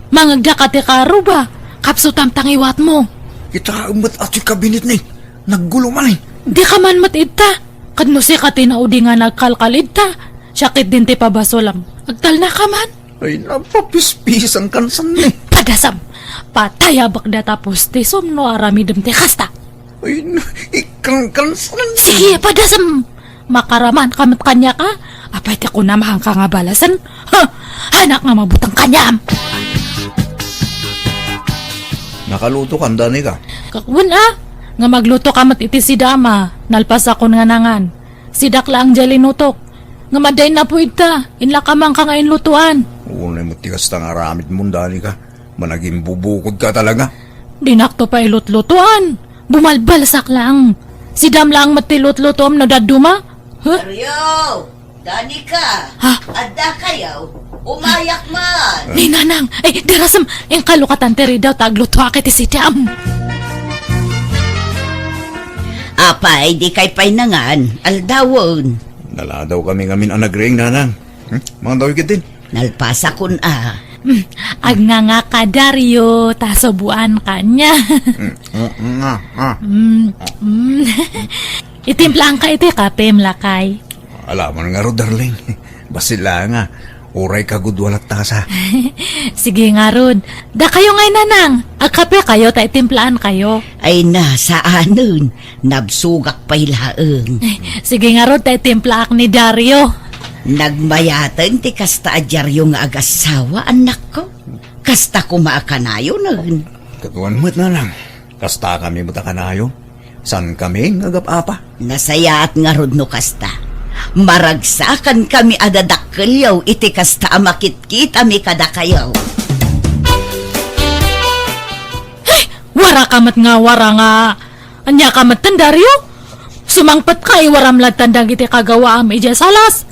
Mangagda ka ti karo ba? Kapsutam tangiwat mo. Kita umat at yung kabinet ni. Naggulo man Di ka man matid ta. Kadno si ka tinaudi nga nagkalkalid ta. Sakit din ti pabaso lang. Agtal na ka man. Ay, napapispis ang kansan ni. Padasam, pataya bakda tapos ti somno aramidem ti kasta. Ay, ikang kansan. Sige, padasam. Makaraman kamot kanya ka. Apay ti kunamahang ka nga balasan. Ha, anak nga mabutang kanyam. Nakaluto ka, Dani ka. Kakwan nga magluto kamot iti si dama. Nalpas ako nga nangan. Sidak lang jalinutok. Nga maday na po ita. Inla ka man ka nga inlutuan. Unay mo tigas tang aramid mo, Dani ka. Managing bubukod ka talaga. Dinakto pa ilutlutuan. Bumalbalsak lang. Si dam lang matilutlutom na daduma. Huh? Aryo! Danica! Ha? Adda kayo? Umayak man! Ni nanang, ay dirasam, yung kalukatan teri daw tagluto akit si dam. Apay, di kay painangan. Aldawon. Nala daw kami ngamin ang nagring, nanang. Mga daw din. Nalpasa kun Ag nga ka Dario, tasobuan kanya. Itimplaan ka iti kape mlakay. Alaman nga ro, darling. Basila nga. Uray ka gudwalat tasa. Sige nga Rod, da kayo ngay nanang, ag kape kayo, ta itimplaan kayo. Ay nasa anon. Nabsugak pa'y laeng. Sige nga Rod, ta itimplaak ni Dario. Nagmayatan ti kasta adyar yung agasawa, anak ko. Kasta kumaakanayo nun. Katuan mo't nanang. Kasta kami matakanayo. San kami ngagap-apa? Nasayaat nga rod no kasta. Maragsakan kami adadakkelyaw iti kasta amakit-kit ami kadakayaw. Wara kamat nga, wara nga. Anya kamat tan Dario? Sumangpat ka, waram tandang iti kagawa am ija salas.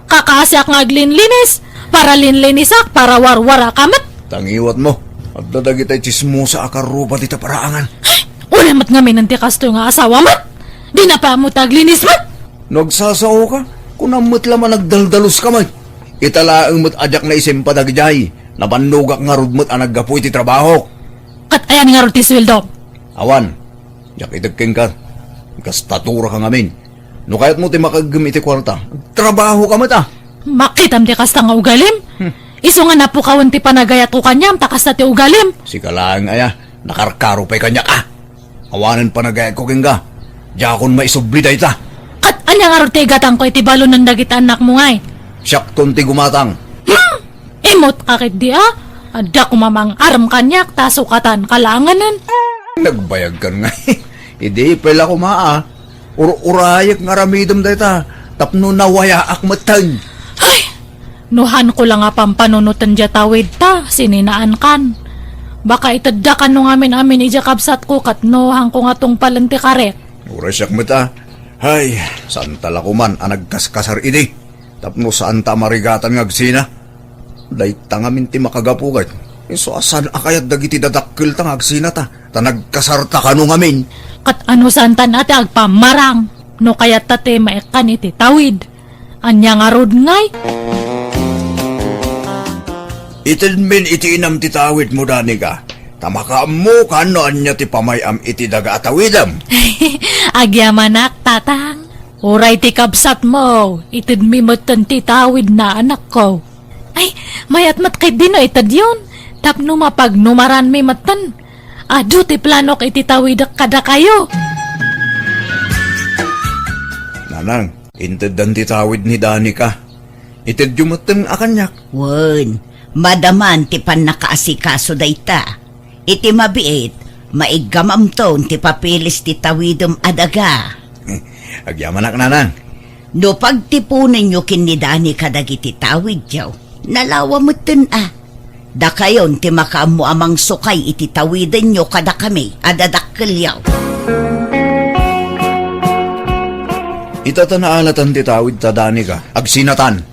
Kakasyak nga aglinlinis. Para linlinisak, para warwara kamat. Tangiwat mo. At dadag itay chismosa akarupa dita paraangan. Ulamat nga minanti kasto nga asawa mat. Di na pa mo taglinis mat. Nagsasao ka? Kung amot laman nagdaldalos ka man. Italaang mo't adyak na isim padagijay. Napanugak nga rudmot ang naggapu iti trabaho. Kat ayan nga roti sweldo. Awan, yak itagking ka. Kastatura ka ngamin. No kaya't mo ti makagam iti kwarta. Trabaho ka mata. Makitam ti kasta nga ugalim. Iso nga napukawan ti panagayat ko kanyam, takas na ti ugalim. Si kalaang aya, nakarkaro pa'y kanya ka. Awanan panagayat ko king ka. Jakon maisubli da ita. Kat anya nga roti gatang ko iti balo ng dagit anak mo ngay. Siyak ti gumatang. Imot kakit di Adda kumamang aram kanyak, tasukatan kalanganan. Nagbayag ka nga. Hindi pala kumaa. Urayak nga ramidam da ita. Tapno nawaya akmatan. Ay, nuhan ko lang nga pampanunutan dya tawid ta, sininaan kan. Baka itaddakan no amin ijakabsat ko kat nohang ko nga tong palanti karet. Urasyak mata. Hay, saan tala ko man ang nagkaskasar ini. Tapno saan ta marigatan ngagsina. Dahit tangamin ti makagapugat. So asan akayat dagiti dadakkel ta ngagsina ta. Ta nagkasarta ka no ngamin. Kat ano saan tan ate agpamarang, no kayat tate maekan iti tawid. Anya nga rod ngay. Itin min iti inam ti tawid mo dani ka. Tamakaam mo kano anya ti pamayam iti daga atawidam. Agyamanak tatang. Uray ti kabsat mo, itid mi matan ti tawid na anak ko. Ay, mayat mat kay dino itad yun. Tapno mapag numaran mi matan. Ado ti planok iti tawidak kada kayo. Nanang, intid dan ti tawid ni dani ka. Itid yumatan akanyak. Wen, madaman ti pan nakaasikaso dayta. Iti mabiit, maigamam ton ti papilis ti tawidom adaga. Agyamanak nanang. No pagtipunin nyo kinidani kadagiti tawid yaw, nalawa mo tin Da kayon ti makaamu amang sukay iti tawiden nyo kada kami adadakkel yaw. Itatanaalatan ti tawid ta dani ka. Agsinatan.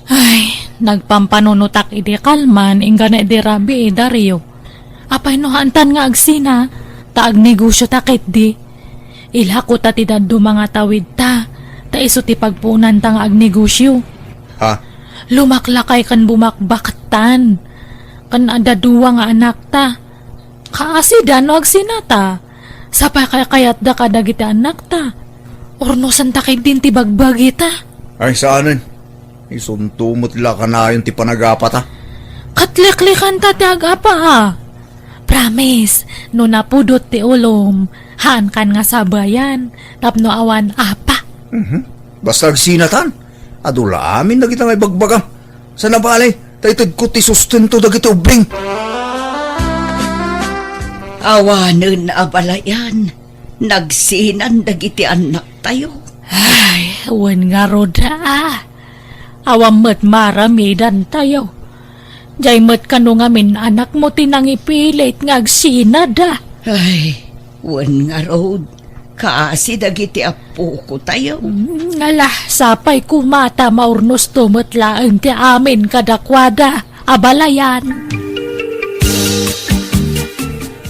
Ay, nagpampanunutak iti kalman, inga na iti rabi Dario. Apay no hantan nga agsina, taag negosyo takit di. Ilhako ta ti daddo mga tawid ta, ta iso ti pagpunan ta nga agnegosyo. Ha? Lumaklakay kan bumakbakatan, kan adaduwa nga anak ta. Kaasida no agsinata, sapay kayat da kadagiti anak ta. Orno santa kay din ti bagbagi ta. Ay saanan? Isuntumot la ka na yun ti panagapat ha. Katliklikan ta ti agapa ha. Promise, no napudot ti ulom, haan kan nga sabayan, tapno awan apa. Basta agsinatan. Adula amin na kita may bagbaga. Sa nabalay, taytad ko ti sustento dagiti ubring. Awanen abalayan. Nagsinan dagiti anak tayo. Ay, wen nga roda ah. Awam met maramidan tayo. Jay met kano nga min anak mo tinang ipilit nga agsinad ah. Ay, wen nga road. Kaasi dagiti apo ko tayo. Ngala, sapay kumata maurnos tumetlaan ti amin kadakwada. Abalayan.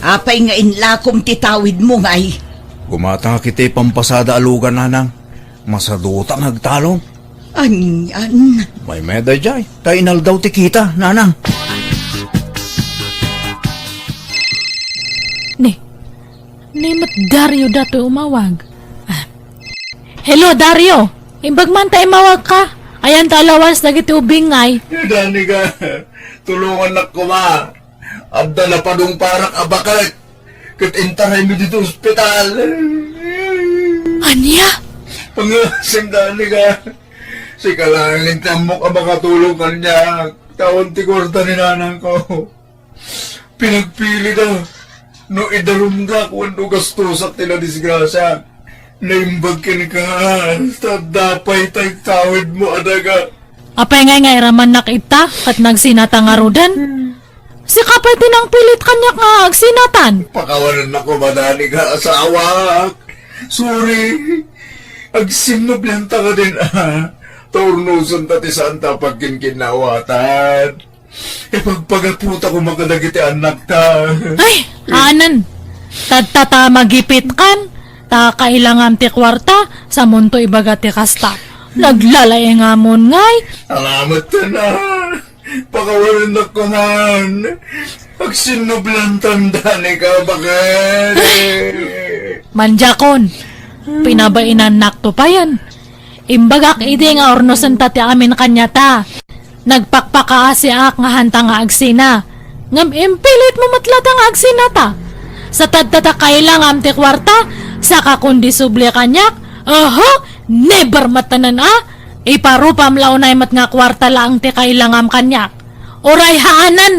Apay nga inlakom titawid mo ngay. Gumata kiti pampasada alugan nanang. Masadutang agtalong. Anyan. May meda jay. Tainal daw ti kita, nanang. Ni mat Dario dato umawag. Ah. Hello Dario, imbag man tayo mawag ka. Ayan talawas dagiti ubingay. Dani ka. Tulungan na ko ma. Abda na padong parang abakal. Kat intaray mo dito ospital. Anya? Pangasing dani ka. Si kalangin tamok ang makatulong kanya. Taon ti kwarta ni nanang ko. Pinagpili daw. No idarum ka kung ano gastusak tila disgrasya. Naimbag ka. Tadapay tay tawid mo adaga. Apay ngay raman nakita kat nagsinatang Si kapay tinang pilit kanya nga agsinatan. Pakawanan ako madani ka asawa. Sorry. Agsinublanta ka din Turnuson tati santa pagkinkinawatan. Pagpagaputa ko makadagiti anak ta. Ay, anan. Tadtata magipit kan. Ta kailangan ti kwarta sa munto ibaga ti kasta. Naglalay nga mon ngay. Alamat ta na. Pakawalan na ko man. Agsinublantan dani ka bakit? Manjakon. Pinabainan nakto pa yan. Imbagak ide nga ornosan tati amin kanya ta. Nagpakpakaasi ak nga hanta nga agsina. Ngam impilit mo matlata nga agsina ta. Sa tadtata kailangan ti kwarta, saka kundi subli kanyak, never matanan iparupam launay mat nga kwarta lang ti kailangan kanyak. Oray haanan!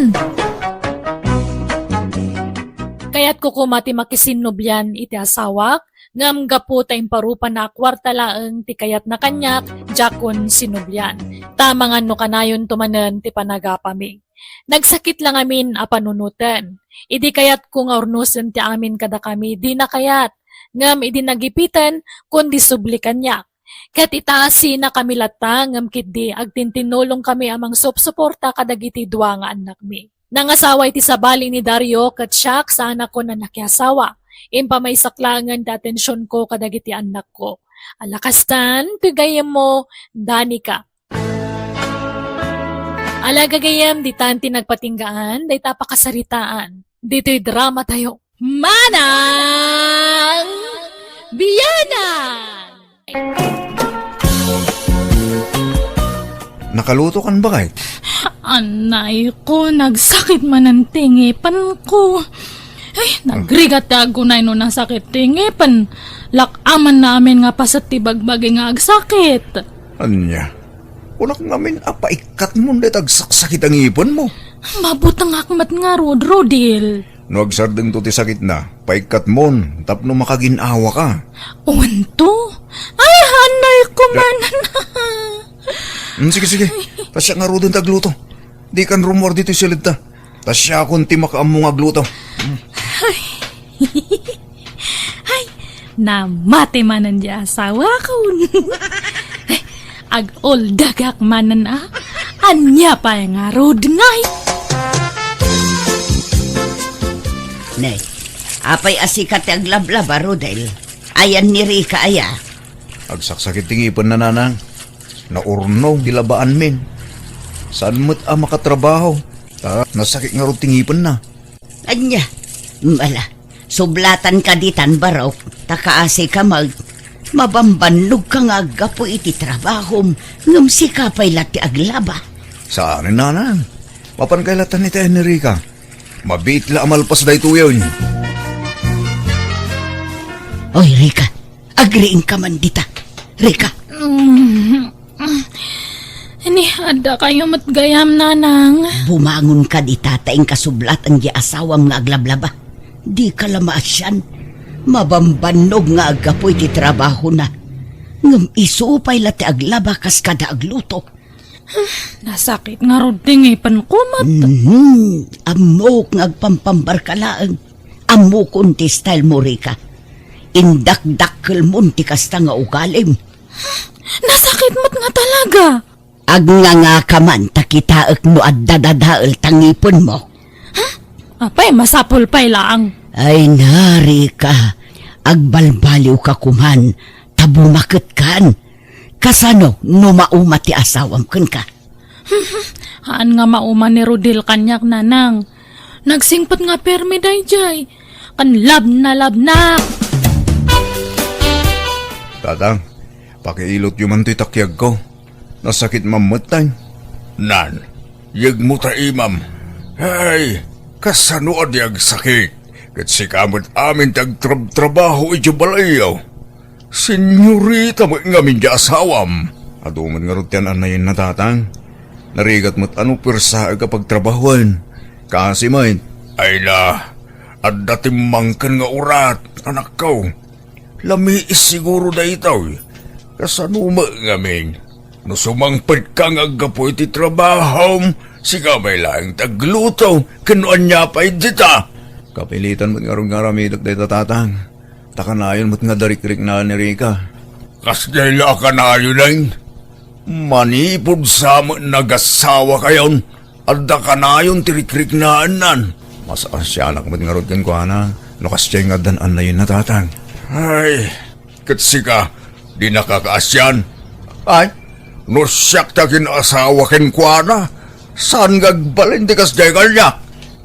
Kaya't kukumati makisinubyan iti asawak, ngam gapu tayong parupa na kwarta laeng ti kayat na kanyak, jakon sinubyan. Tamangan no kanayon tumanen ti panagapami. Nagsakit lang amin apanunutan. Idi kayat kung ornusen ti amin kada kami, di na kayat. Ngam idi nagipitan, kundi subli kanyak. Kat itaasi na kami latang, ngam kitdi agtintinulong kami amang suporta kadagiti dua nga anak mi. Nangasawa iti sabali ni Dario kat siyak sa anak ko na nakiasawa. Impamay saklangan ti atensyon ko kadagiti anak ko. Alakastan, tigayam mo, Danica. Alagagayam, di tanti nagpatinggaan, day tapakasaritaan. Dito'y drama tayo. Manang Biyanan! Nakaluto kan ba kay? Anay ko, nagsakit man ang tingipan ko. Ay, nagrigat ako na ino ng sakit tingipan. Lakaman namin nga pasat tibagbagi nga agsakit. Anya? Unak namin apaikat mo na tagsakit ang ipon mo. Mabutang akmat nga Rodil. No agsardeng to ti sakit na, paikat mon, tapno makaginawa ka. Unto? Ay, hanay ko man. Sige. Tasya nga rodon tagluto. Di kan rumor dito silid ta. Tasya akong ti makaamong agluto. Ay, namati manan di asawa ko. Ag-oldagak manan anya pa nga rod ngay. Nay, apay asikat ang lablaba, Rodel. Ayan ni Rika aya. Agsaksakit tingipon na nanang. Naurno, dilabaan min. Saan mo't makatrabaho? Nasakit nga ro tingipon na. Anya, mala, sublatan ka ditan barok, takaasi ka Mabambanlog ka nga agapo iti trabahom ngam si kapay lati aglaba. Saan nanang? Mapan kailatan ni Tayo ni Rika. Mabit la amalpas da ito yun. Oy, Rika, agriin ka man dita. Rika, Ini, ada kayo matgayam, nanang. bumangon ka di tataing kasublat ang di asawam nga aglablaba. Di ka lamaasyan. Mabambanog nga agapoy ti trabaho na. Ngam isuupay lati aglaba kas kada agluto. Nasakit nga roding pankumat. Amok nga agpampambar ka laang. Amokon ti style mo, Rika. Indakdakkel mon ti kasta nga ugalim. Nasakit mo't nga talaga. Nga ka man takitaak no addadadaal tangipon mo. Apay, masapol pa'y laang. Ay nari ka, agbalbaliw ka kuman, tabumakit kan. Kasano, no mauma ti asawam kan ka. Haan nga mauma ni Rodel kanyak, nanang. Nagsingpat nga permi dayjay. Kan lab na. Tatang, pakiilot yung man to'y takyag ko. Nasakit mamatay. Nan, yag mo ta imam. Hey, kasano adyag sakit? Kat si kamot amin tagtrabaho iti balayaw. Senyorita mo ngamin di asawam. At uman nga rutian anayin na tatang. Narigat mo't ano persa kapag trabahuan. Kasi man, ay la, at datimang kan nga urat, anak ko. Lami is siguro da itaw. Kasano mo ngamin? No sumangpad kang agapo iti trabaho, si kamay lang tagluto, kanuan niya pa dita. Kapilitan mo't nga rin nga ramidak da tatang. Takanayon mo't nga darik-rik na ni Rika. Kasdela kanayon lang. Manipod sa nagasawa kayon, at da kanayon tirik-rik na anan. Mas asyanak mo't nga rin ko na, no kasya nga danan na yun na tatang. Ay, katsika, di nakakaasyan. Ay, no siyak takin asawa ken kwa na. Saan gagbalin di kas jagal niya?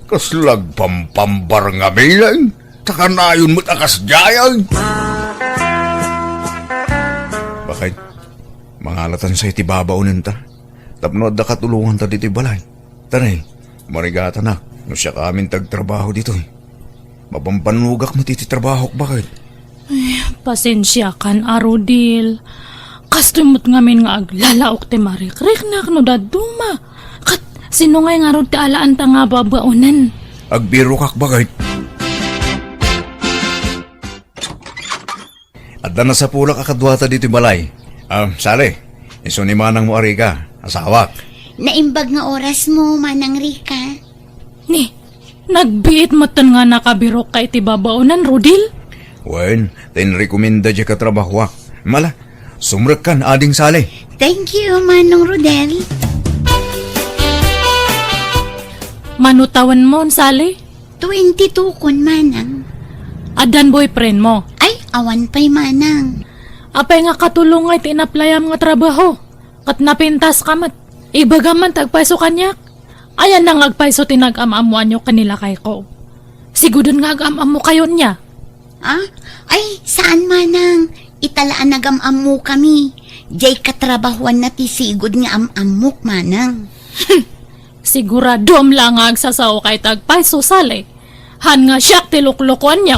Kas lagpampambar nga bilang. Takanayon mo't akas jayang. Bakit? Mangalatan sa iti babaunin ta. Tapno da katulungan ta dito balay. Tanay, marigata na. No siya kamin tagtrabaho dito. Mapampanugak mo titi trabaho bakit? Pasensya kan, Rodel. Kastumot ngamin nga aglalaok ti marik-rik na no daduma. Kat sino nga rod ti alaan ta nga babaunan. Agbiro kak bakit? At na sa pulak akadwata dito balay. Sale, iso ni manang mo arika, asawak. Naimbag nga oras mo, Manang Rika. Ni, nagbiit mo tan nga nakabiro ka iti babaunan, Rodel? Wen, tinrekomenda dya katrabahwak. Mala, sumrek kan ading sale. Thank you, Manong Rodel. Manutawan mo, Sally? 22 kun, Manang. Adan boyfriend mo. Ay, awan pa'y Manang. Apay nga katulong nga tinaplayam nga trabaho. Kat napintas ka mat. Ibaga man tagpaiso kanyak. Ayan nang agpaiso tinag-amamuan nyo kanila kay ko. Sigudon nga agam-am mo kayo niya. Ah? Ay, saan, Manang? Italaan nagam-am mo kami. Jay katrabahuan na tisigod nga am-amok, Manang. Sigurado lang nga agsasaw kay tagpaiso sale. Han nga siya tiluklukuan niya.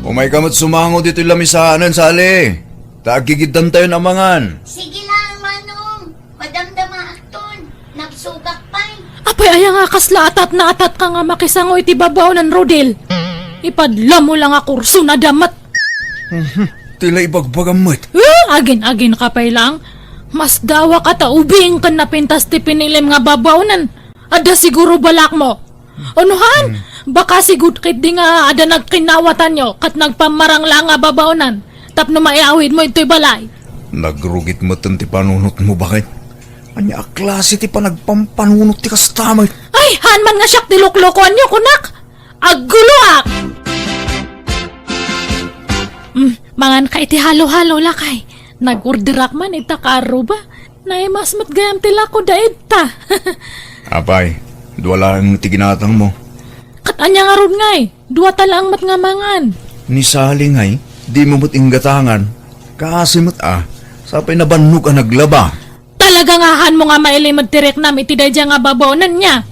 Umay kamat sumango dito lamisaanan sale. Tagigidam tayo namangan. Sige lang, Manong. Madamdama akton. Nagsugak pa'y. Apay aya nga kasla atat na atat ka nga makisango iti babaw ng Rodel. Ipadla mo lang nga kurso na damat. Tila ibagbagamot. Agin-agin ka pa'y lang. Mas dawa ka ta ubing kan napintas ti pinilim nga babawnan. Ada siguro balak mo. Unuhan, baka sigud kit di nga ada nagkinawatan nyo kat nagpamarang lang nga babawnan. Tapno maiawid mo ito'y balay. Nagrugit mo ti panunot mo bakit? Anya klase ti panagpampanunot ti kastamay. Ay, han man nga siyak tiluklukuan nyo, kunak. Aguluak! Mangan ka iti halo-halo lakay. Nag-orderak man ita kaaro ba? Naimas matgayam tila ko daid ta. Apay, duwala ang tiginatang mo. Kat anya nga ron ngay. Dua tala ang matngamangan. Ni salingay, di mo mo't inggatangan. Kasi mo't sa pinabannog ang naglaba. Talagang ahan mo nga mailimad direk nam iti dadya nga babonan niya.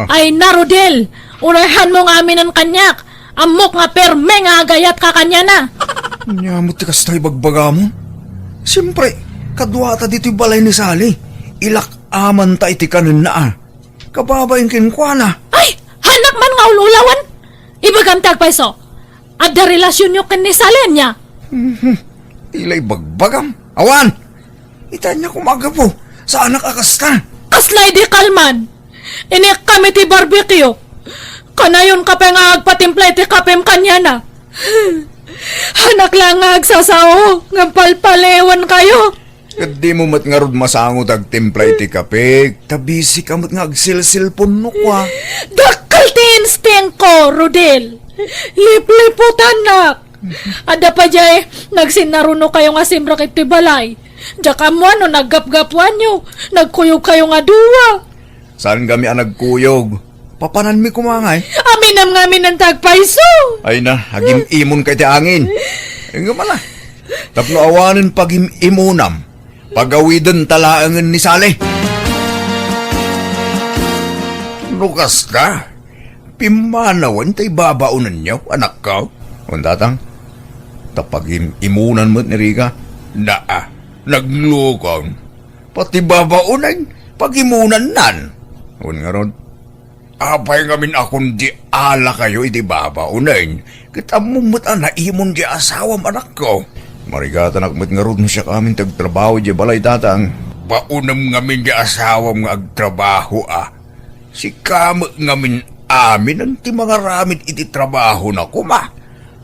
Ay na, Rodel, urahan mo nga amin ang kanyak. Amok nga perme nga agayat ka kanya na. Nyamot ti kastay bagbaga mo. Siyempre, kadwata dito'y balay ni Sali. Ilak aman ta iti kanin na Kababayin kinkwana. Ay, hanak man nga ululawan. Ibagam tagpaiso. At da relasyon nyo kan ni Salen niya. Ilay bagbagam. Awan! Ita niya kumaga po. Sa anak akasta. Kaslay di kalman. Inik kami ti barbecue. Kanayon ka pa nga agpatimpla ti kapem kanya na. Hanak lang nga agsasao. Nga palpalewan kayo. Kat di mo mat nga rod masangot ag timpla iti kape. Tabisi ka mat nga agsilsilpon no kwa. Dakal ti instinct ko, Rodel. Lipliputan nak. Ada pa jay, nagsinaruno kayo nga simrak iti balay. Daka mo ano, naggapgapuan nyo. Nagkuyog kayo nga duwa. Saan kami ang nagkuyog? Papanan mi kumangay. Aminam nga amin ang tagpaiso. Ay na, hagim imon kay ti angin. Ay nga mala. Tapno awanin pagim imunam. Pagawidan talaangan ni Sale. Lukas ka. Pimanawan tay babaunan niyo, anak ka. Undatang, tapagim imunan mo't ni Rika. Naglukang. Pati babaunan, pagimunan nan. Un nga ron, apay ngamin akong di ala kayo iti babaunan. Kita mumut na imon di asawam anak ko. Marigatan akmat nga ron siya kamin tagtrabaho di balay tatang. Paunam ngamin di asawam nga agtrabaho Si kamot ngamin amin ang ti mga ramit iti trabaho na kuma.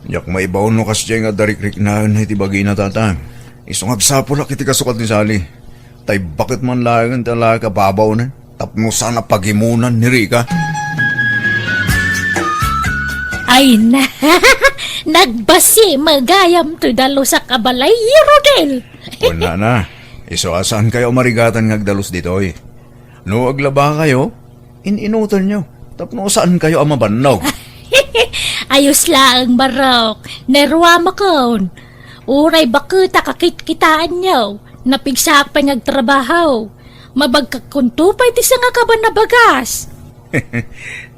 Yak maibaw no kasya nga darikrik na iti bagay na tatang. Isong agsapulak iti kasukat ni Sali. Tay bakit man lang talaga babaw na? Tapno sana pagimunan ni Rika. Ay na, nagbasi magayam to dalo sa kabalay, Rodel. Wala na. Iso asan kayo marigatan ngagdalos ditoy? No aglaba kayo, ininutan nyo. Tapno saan kayo ang mabannog? Ayos lang, Barok. Nerwa makon. Uray bakita kakit-kitaan nyo. Napigsak pa ngagtrabaho. Mabagkakuntupay ti nga kaban na bagas.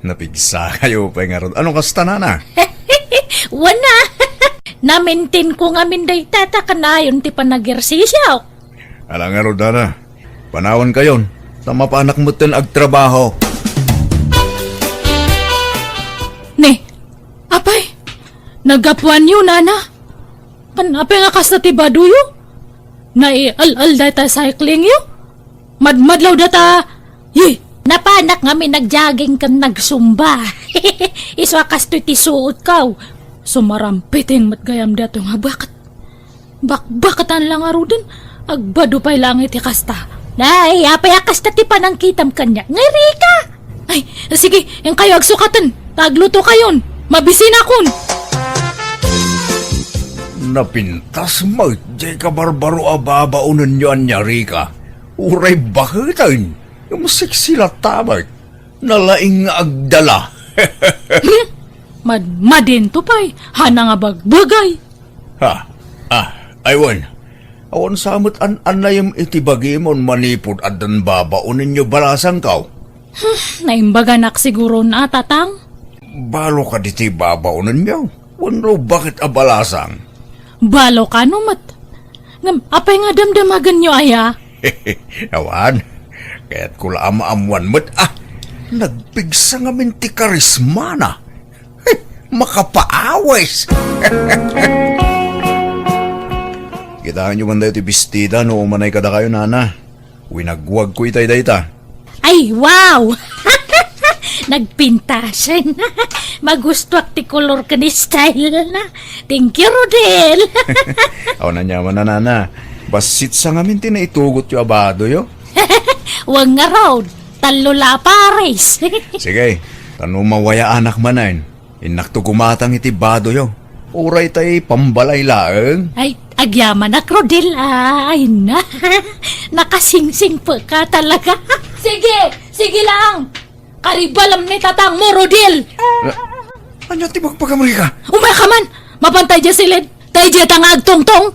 Napigsa kayo pa nga ron. Anong kasta na? Wana. Namintin ko nga minday tata kanayon ti panagersisyaw. Alang nga ron, Dana. Panawan kayon. Tama pa anak mo tin agtrabaho. Ne, apay. Nagapuan yun, nana. Apay nga kasta ti baduyo. Al data cycling yun. Madmadlaw data. Napanak nga may nagjaging kan nagsumba. Iswakas to iti suot kaw. Sumarampiting matgayam dato nga bakatan lang arudan. Agbado pa'y lang iti kasta. Nay, apay kasta ti panangkitam kanya. Ngayri ka. Ay, sige, yung kayo agsukatan. Tagluto kayon. Mabisin akon. Napintas mo, di ka barbaro ababaunan nyo anya, Rika. Uray bakitan, yung siksila tamay, nalaing nga agdala. Madin to pa'y, hana nga bagbagay. Aywan, awan samot an-anayam itibagi mon manipod at dan babaunin nyo balasang kaw. Naimbaganak siguro na, tatang. Balo ka diti babaunin nyo, wano bakit abalasang? Balo ka numat. Apay nga damdamagan nyo, aya? Awan, kaya't kula amaamuan mo't nagpigsa nga minti karisma na. Makapaawis. Kitaan nyo man dayo ti bestida no umanay kada kayo, nana. Winagwag ko itay-dayta. Ay, wow! Nagpintasan na. Magustuak ti color ka ni style na. Thank you, Rodel. Aw na nyaman na, nana. Basit sa ngamin tinaitugot yung abado yo. Wag nga raw. Talula pares. Sige, tanong mawaya anak manan. Inakto gumatang itibado yo. Uray tay pambalay laeng. Ay, agyaman na, Rodel. Ay na. Nakasingsing pa ka talaga. Sige lang. Karibalam ni tatang mo, Rodel. Anya ti magpagamri ka? Umay ka man. Mapantay dya silid. Tay dya tangag tungtong.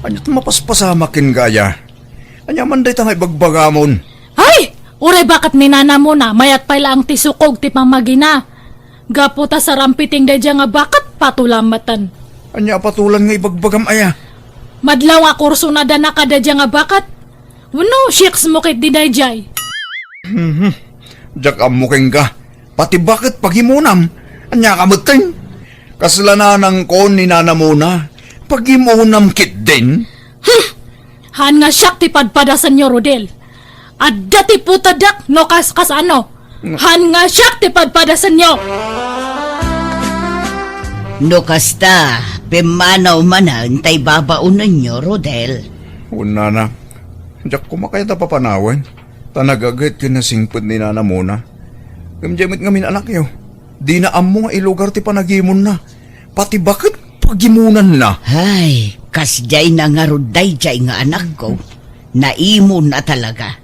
Anyat mapaspasamakin gaya. Anya man day tangay bagbagamon. Ay! Uray bakit minana mo na mayat pala ang tisukog ti pamagina. Gaputa sa rampiting dadya nga bakat patulamatan. Anya patulan nga ibagbagam aya. Madlaw nga kurso na da nakadadya nga bakat. Wano, shiks mo kit di dayjay. Jak amuking ka. Pati bakit paghimunam? Anya kamuting. Kasalanan ko ni nana mo na. Paghimunam kit din. Han nga siyak ti padpada sa nyo, Rodel. At dati putadak no kas ano. Han nga siyak ti padpada sa nyo. No kasta, pimanaw manan tay babaunan nyo, Rodel. Una na. Jak kumakaya ta papanawan. Tanagagayat ka na singpad ni nana mo na. Kamjamit ngamin anak yo. Di na amo nga ilugar ti panagimon na. Pati bakit pagimunan na? Ay, kasjay na nga ruday jay nga anak ko. Naimon na talaga.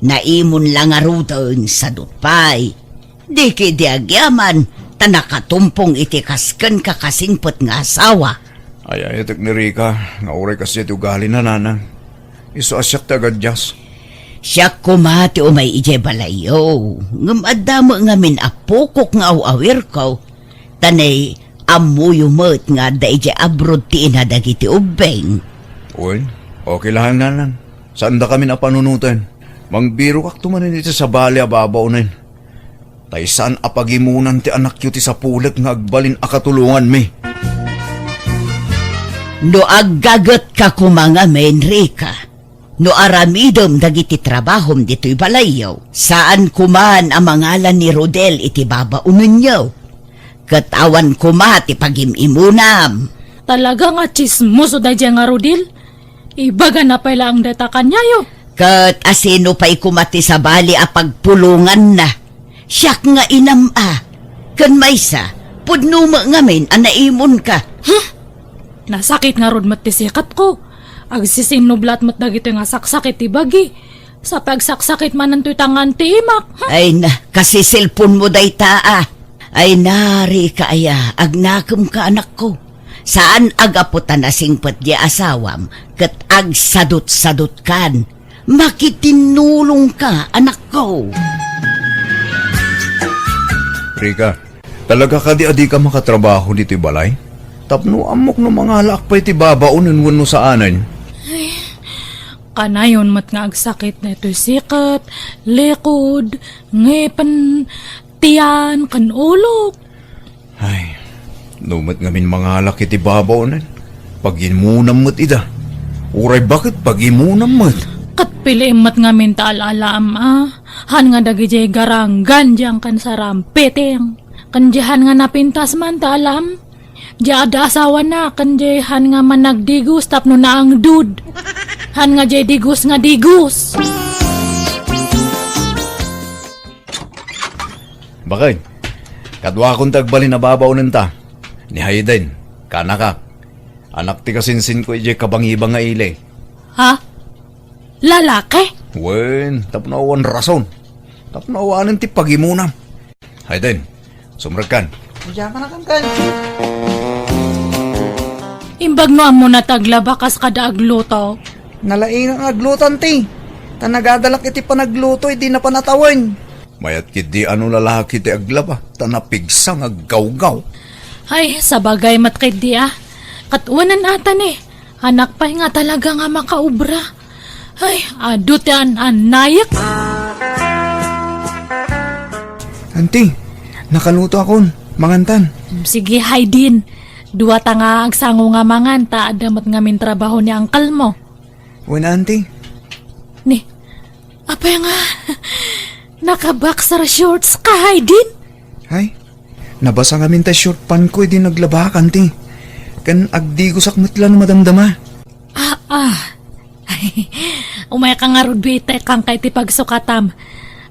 Naimon lang nga rudan sa dutpay. Di kidiagyaman, tanakatumpong itikaskan kakasingpot nga asawa. Ay, itik ni Rika. Nga oray kasi ito ugali na nanang. Iso asyak tagad jas. Siya kumati o may ije balayo. Ngamadamo nga min apukok nga awawir ko. Tanay, amuyo mo't nga da ije abroad ti inadagiti ubeng. Uy, okay lang nanang. Saan da kami napanunutan? Mangbiro kak tumanin iti sa bali ababaw na yun. Tay saan apagimunan ti anak yu ti sa pulag nga agbalin akatulungan mi. No aggagat ka kumanga men, Rika. No aramidom dagiti trabahom dito'y balayaw. Saan kuman ang mangalan ni Rodel iti babaunan nyo. Katawan kumati pagimimunam. Talaga nga chismoso dadya nga, Rodel. Ibaga na pala ang data kanyayo. Kat asino pa'y kumati sa bali a pagpulungan na. Siyak nga inama. Kan maysa, pudnuma ngamin anaimon ka. Nasakit nga rod matisikat ko. Agsisinublat mat dagito nga saksakit ti bagi. Sa pagsaksakit man ng tutangan ti imak. Ay na, kasi cellphone mo day taa. Ay nari ka aya, agnakam ka anak ko. Saan agaputan na singpat di asawam, kat agsadot-sadot kan. Makitinulong ka, anak ko. Rika, talaga ka di adi ka makatrabaho dito balay? Tapno amok no mga lakpay ti babaunan wano sa anan. Kanayon mat nga agsakit na ito'y sikat, likod, ngepan, tiyan, kanulog. Ay, numat ngamin mga laki ti babaunan. Pagimunam mat ida. Uray bakit pagimunam mat? Kat pili mat nga mental alam Han nga dagijay garanggan diyang kan sa rampeteng. Kandihan nga napintas man ta alam. Diya ada asawa na kandihan nga managdigus tapno na ang dud. Han nga jay digus nga digus. Bakay, kadwa kong tagbalin na babaunan ta. Ni Hayden, kanakak. Anak ti kasinsin ko ije kabangibang nga ile. Ha? Lalaki? Wen, tapnawan rason. Tapnawanan ti pagimunam. Hayden, sumrakan. Diyan ka na kan. Imbag no amo na taglabakas kada agluto. Nalain ang aglutan ti. Tanagadalak iti panagluto, hindi na panatawan. Mayat kidi ano lalaki ti aglaba, tanapigsang aggaw-gaw. Ay, sa bagay matkid di Katuanan atan Anak pa nga talaga nga makaubra. Ay, adut yan nayak. Auntie, nakaluto akon. Mangantan. Sige, Haydin. Dua ta nga agsango nga mangan ta adamat nga min trabaho ni angkal mo. Wala, auntie. Ni, apa nga nakaboxer shorts ka, Haydin? Ay, nabasa nga minta short pan ko, di naglabak, auntie. Kan agdi ko sakmitlan madamdama. Ay, umay ka nga rudbite kang kay ti pagsukatam.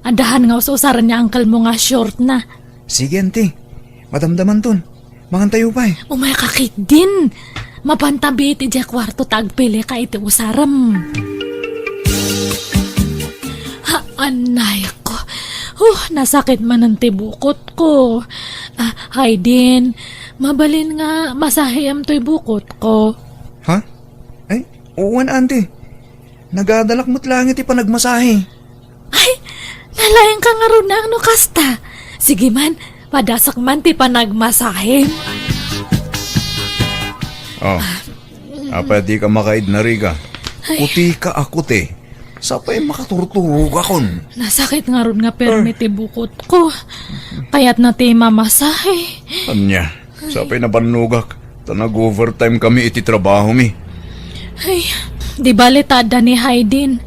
Adahan nga ususaran niya angkal mo nga short na. Sige, auntie. Madamdaman ton. Mangantayo pa eh. Umay ka kit din. Mapantabi iti diya kwarto tagpili ka iti usaram. Anay ko. Nasakit man ang tibukot ko. Haydin, mabalin nga masahiyam to'y bukot ko. Ha? Ay, uwan, ante. Nagadalak mo't langit ipanagmasahe. Ay, nalayan ka nga ron na ano kasta. Sige man, padasak man ti panagmasahim. Oh, pwede ka makaid na riga. Kuti ka akuti. Sapay makaturturog akon. Nasakit nga ron nga permit ti bukot ko. Kaya't na ti mamasahe. Anya, sapay na banugak. Tanag-overtime kami iti trabaho mi. Ay, di balitada ni Haydin.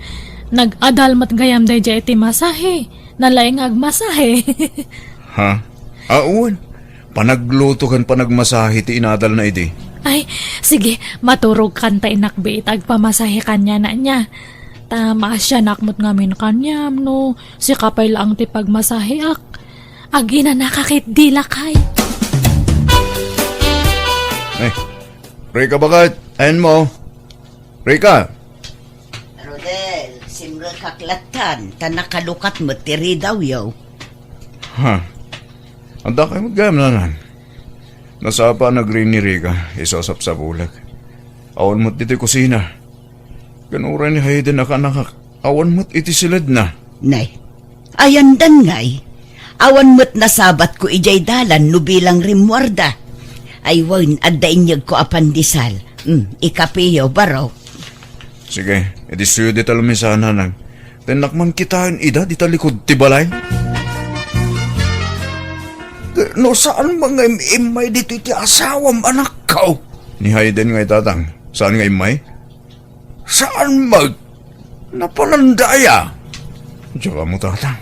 Nag-adalmat gayam day jay iti masahe. Nalaing agmasahe. Ha? Uwan. Panagluto kan panagmasahe ti inadal na iti. Ay, sige, maturog kan ta inakbi itag pamasahe kanya na niya. Tama siya nakmot ngamin kanyam no. Si kapay lang ti pagmasahe ak. Agi na nakakit dilakay. Ay, Rika bakit? Ayan mo. Rika. Rodel, simra kaklatan, tanakalukat mo tiri daw yaw. Ha? Anda kayo magayam nanan. Nasapa nag-ring ni Rika, isosap sa bulag. Awan mo't dito'y kusina. Ganura ni Hayden nakanakak. Awan mo't iti silad na. Nay, ayandan ngay. Awan mo't nasabat ko ijay dalan no bilang rimwarda. Ay wan adda inyag ko apandisal. Ikapiyo baraw. Sige, edi suyo di talumisana nang. Tinakman kitain ida di talikod ti balay. No saan mga imay dito iti asawam anak ka? Ni Hayden ngay tatang. Saan nga imay? Saan napalandaya? Diyan mo tatang.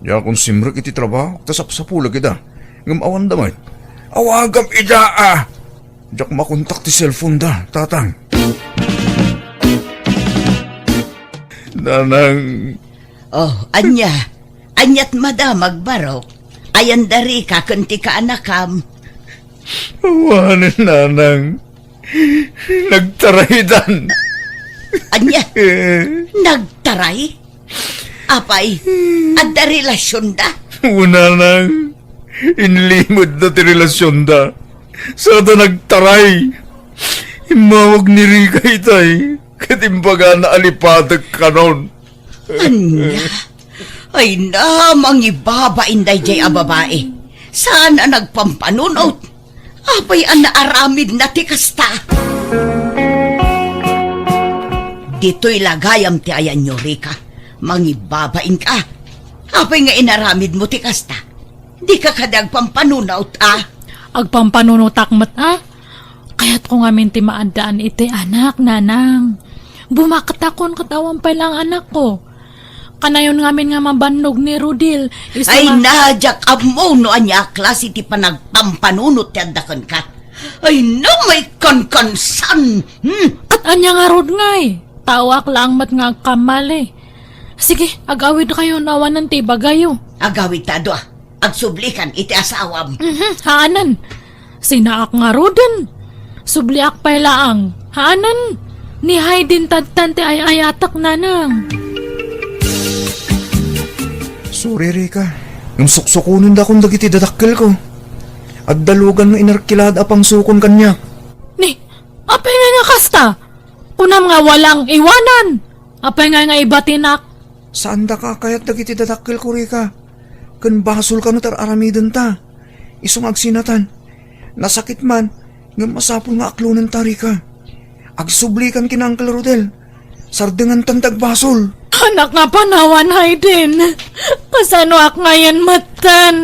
Diyan kung simrek iti trabaho, tasap sa pulag ida. Ngam awan damay. Awagam ida Diyan makontak ti cellphone da, tatang. Nanang... Oh, anya. Anyat madamag baraw. Ayan dari ka kunti ka anakam. Awanin, nanang. Nagtarahidan. Anya, nagtaray? Apay, adda relasyon da? Una nang inlimod na ti relasyon da. Sada nagtaray. Himawag ni Rika itay. Katimbaga na alipadag kanon. Anya, ay namang ibaba inday jay a babae. Saan ang nagpampanunot? Apay ang naaramid na ti kasta. Dito'y lagayam ti ayan nyo, Rika. Mangibabain ka. Apay nga inaramid mo ti kasta. Di ka kadag pampanunot, Agpampanunutak mat Kaya't kung amin ti maadaan iti anak, nanang. Bumakatakon katawan pa lang anak ko. Kanayon ngamin nga mabandog ni Rudil. Ay najak amo no anya klase ti panagpampanunot ti addakan ka. Ay no may kankansan. At anya nga rod ngay. Tawak lang mat nga kamali. Sige, agawid kayo nawanan ti bagayo. Agawid tado agsublikan iti asawam. Haanan. Sinaak nga roden. Subliak pa'y laang. Haanan. Ni Haydin tadtan ti ayatak nanang. Sorry, Rika. Yung suksukunin da kung dagiti dadakkel ko. Agdalugan nga inarkilad apang sukon kanya. Ni, apay nga kasta. Kunam nga walang iwanan. Apay nga ibatinak. Saan da ka kaya't dagiti dadakkel ko, Rika? Kan basol ka no tar aramidon ta. Isong agsinatan. Nasakit man, nga masapol nga aklunan ta, Rika. Agsublikan kina Uncle Rodel. Sardengan tandag basol. Anak nga panawan, Haydin. Kasano ak ngayon matan.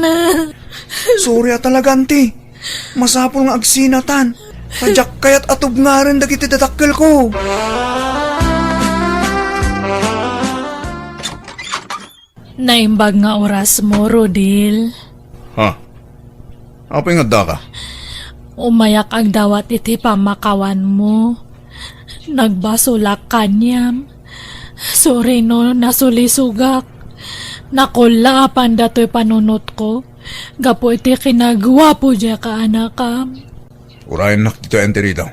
Sorry talaga, auntie. Masapol nga agsinatan. Kadyak kaya't atog nga rin dagiti dadakkel ko. Naimbag nga oras mo, Rodil. Ha? Apay nga da ka? Umayak ang dawat iti pamakawan mo. Nagbasulak kanyam. Sorry no, nasulisugak. Nakulapan dato'y panunot ko. Gapo iti kinagawa po dya ka anakam. Urayan nak dito ente rito.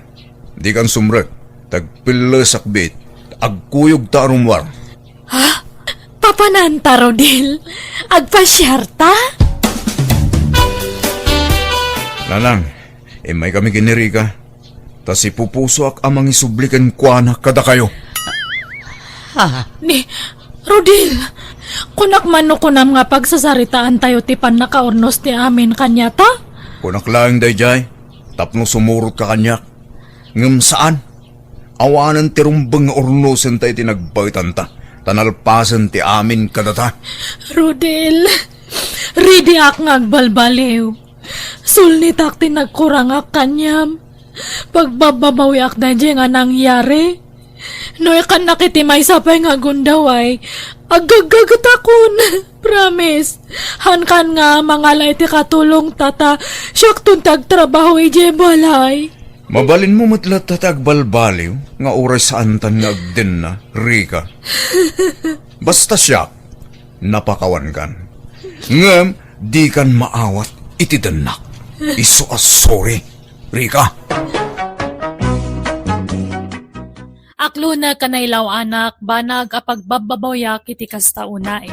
Di kan sumrek. Tagpila sakbit. Agkuyog ta arumwar. Ha? Papananta, Rodil? Agpasyarta? Nanang, may kami kinirika. Tas ipupuso ak amang isublikan ko anak kada kayo. Ha? Ni, Rodil, kunak mano kunam nga pagsasaritaan tayo tipan nakaornos ti amin kanya ta? Kunak lang dayjay, tapno sumurot ka kanyak. Ngam saan? Awanan ti rumbang nga ornosan tayo tinagbaitan ta. Tanalpasan ti amin kadata. Rodil, ready ak ngagbalbaliw. Sulnitak ti nagkurangak kanyam. Pagbababawi ak na nga nangyari. No ikan nakitimay sapay nga gundaway. Agagatakon. Promise. Hankan nga mangalay ti katulong tata. Siyak tuntag trabaho ije balay. Mabalin mo matlat tatag balbaliw nga oras saan tan nga agden na, Rika. Basta siya, napakawan kan. Ngam, di kan maawat iti danak. Iso sorry, Rika. Aklo na kanaylaw anak, banag apagbababayak iti kasta unay.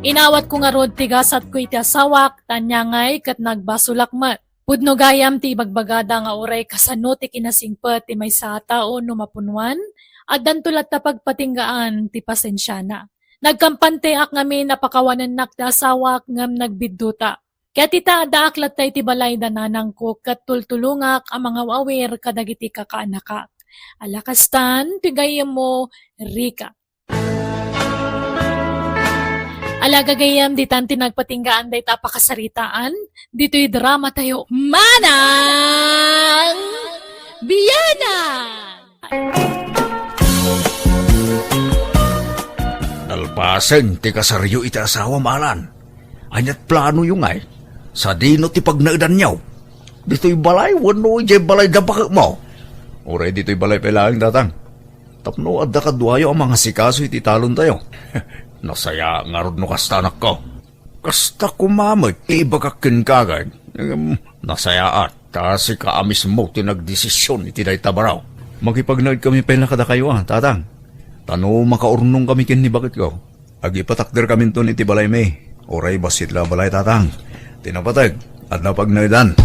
Inawat ko nga rod tigasat ko iti asawak, tanyangay kat nagbasulakmat. Pudno gayam ti bagbagada nga oray kasano ti kinasingpet ti may sa tao no mapunwan, at dantulat ta pagpatinggaan ti pasensyana. Nagkampante ak ngamin napakawanan nak ti asawak ngam nagbidduta. Kaya tita daaklat tayo ti balay dananang ko kat tultulungak ang mga awir kadagiti kakaanakak. Alakastan, tigayam mo, Rika. Alagagayam ditan tinagpatinggaan day tapakasaritaan, dito'y drama tayo, Manang Biyana! Nalpasan ti kasaryo iti asawa malan. Anyat plano yung ay. Sa dino ti pagnaidan niyaw. Dito'y balay, wano ije balay dabak mo. Oray dito'y balay pelaang datang. Tapno adda kadwayo ang mga sikaso iti talon tayo. Nasaya nga rod no kasta anak ko. Kasta kumamay, ibagakin kagad. Nasaya at si kaamis mo tinagdesisyon iti day tabaraw. Makipagnagd kami pala kada kayo tatang. Tano makaurnong kami kin ni bakit ko. Agipatakder kami to iti balay may. Oray basit la balay tatang. Tinapatag at napagnagdan.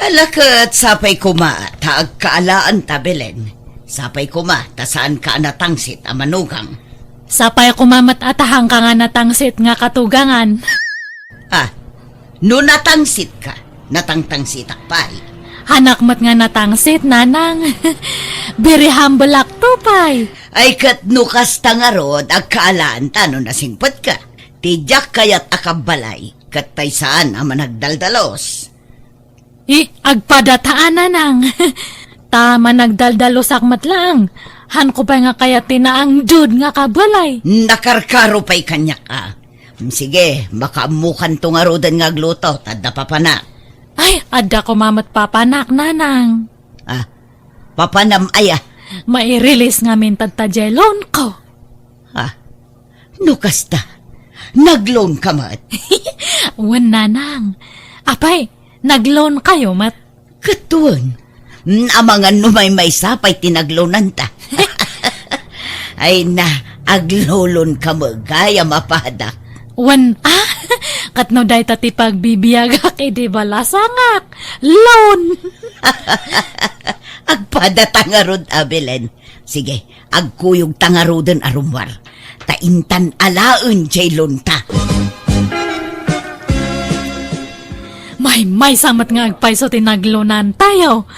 Alakat sapay kuma, taag kaalaan tabelen. Sapay kuma, tasaan ka natangsit amanugang. Sapay kumamat atahang ka nga natangsit nga katugangan. Ah, no natangsit ka, natangtangsit akpay. Hanak mat nga natangsit, nanang. Very humble ak tupay. Ay kat nukas tangarod, agkaalaan tano nasingpot ka. Tijak kayat akabalay, kat taysaan ang managdaldalos. Agpadataan nanang. Tama nagdaldalos akmat lang. Han ko pa nga kaya tinaang jud nga kabalay. Nakarkaro pa'y kanya ka. Sige, makaamukan to nga rodan nga gluto, tadda papana. Ay, adda ko mamat papanak, nanang. Ah, papanam aya. Mai-release nga min tadtajelon ko. Ah, nukasta. Nagloan ka mat. Wan, nanang. Apay, nagloan kayo mat. Katuan. Amangan numay may sapay tinaglonan ta. Ay na, aglolon ka magaya mapada. Wan, katno day tati pagbibiyagak, di balasangak. Loan. Agpada tangarod, Abelen. Sige, agkuyog tangarodan arumwar. Taintan alaun jay lonta. May samat nga agpaiso tinaglonan tayo.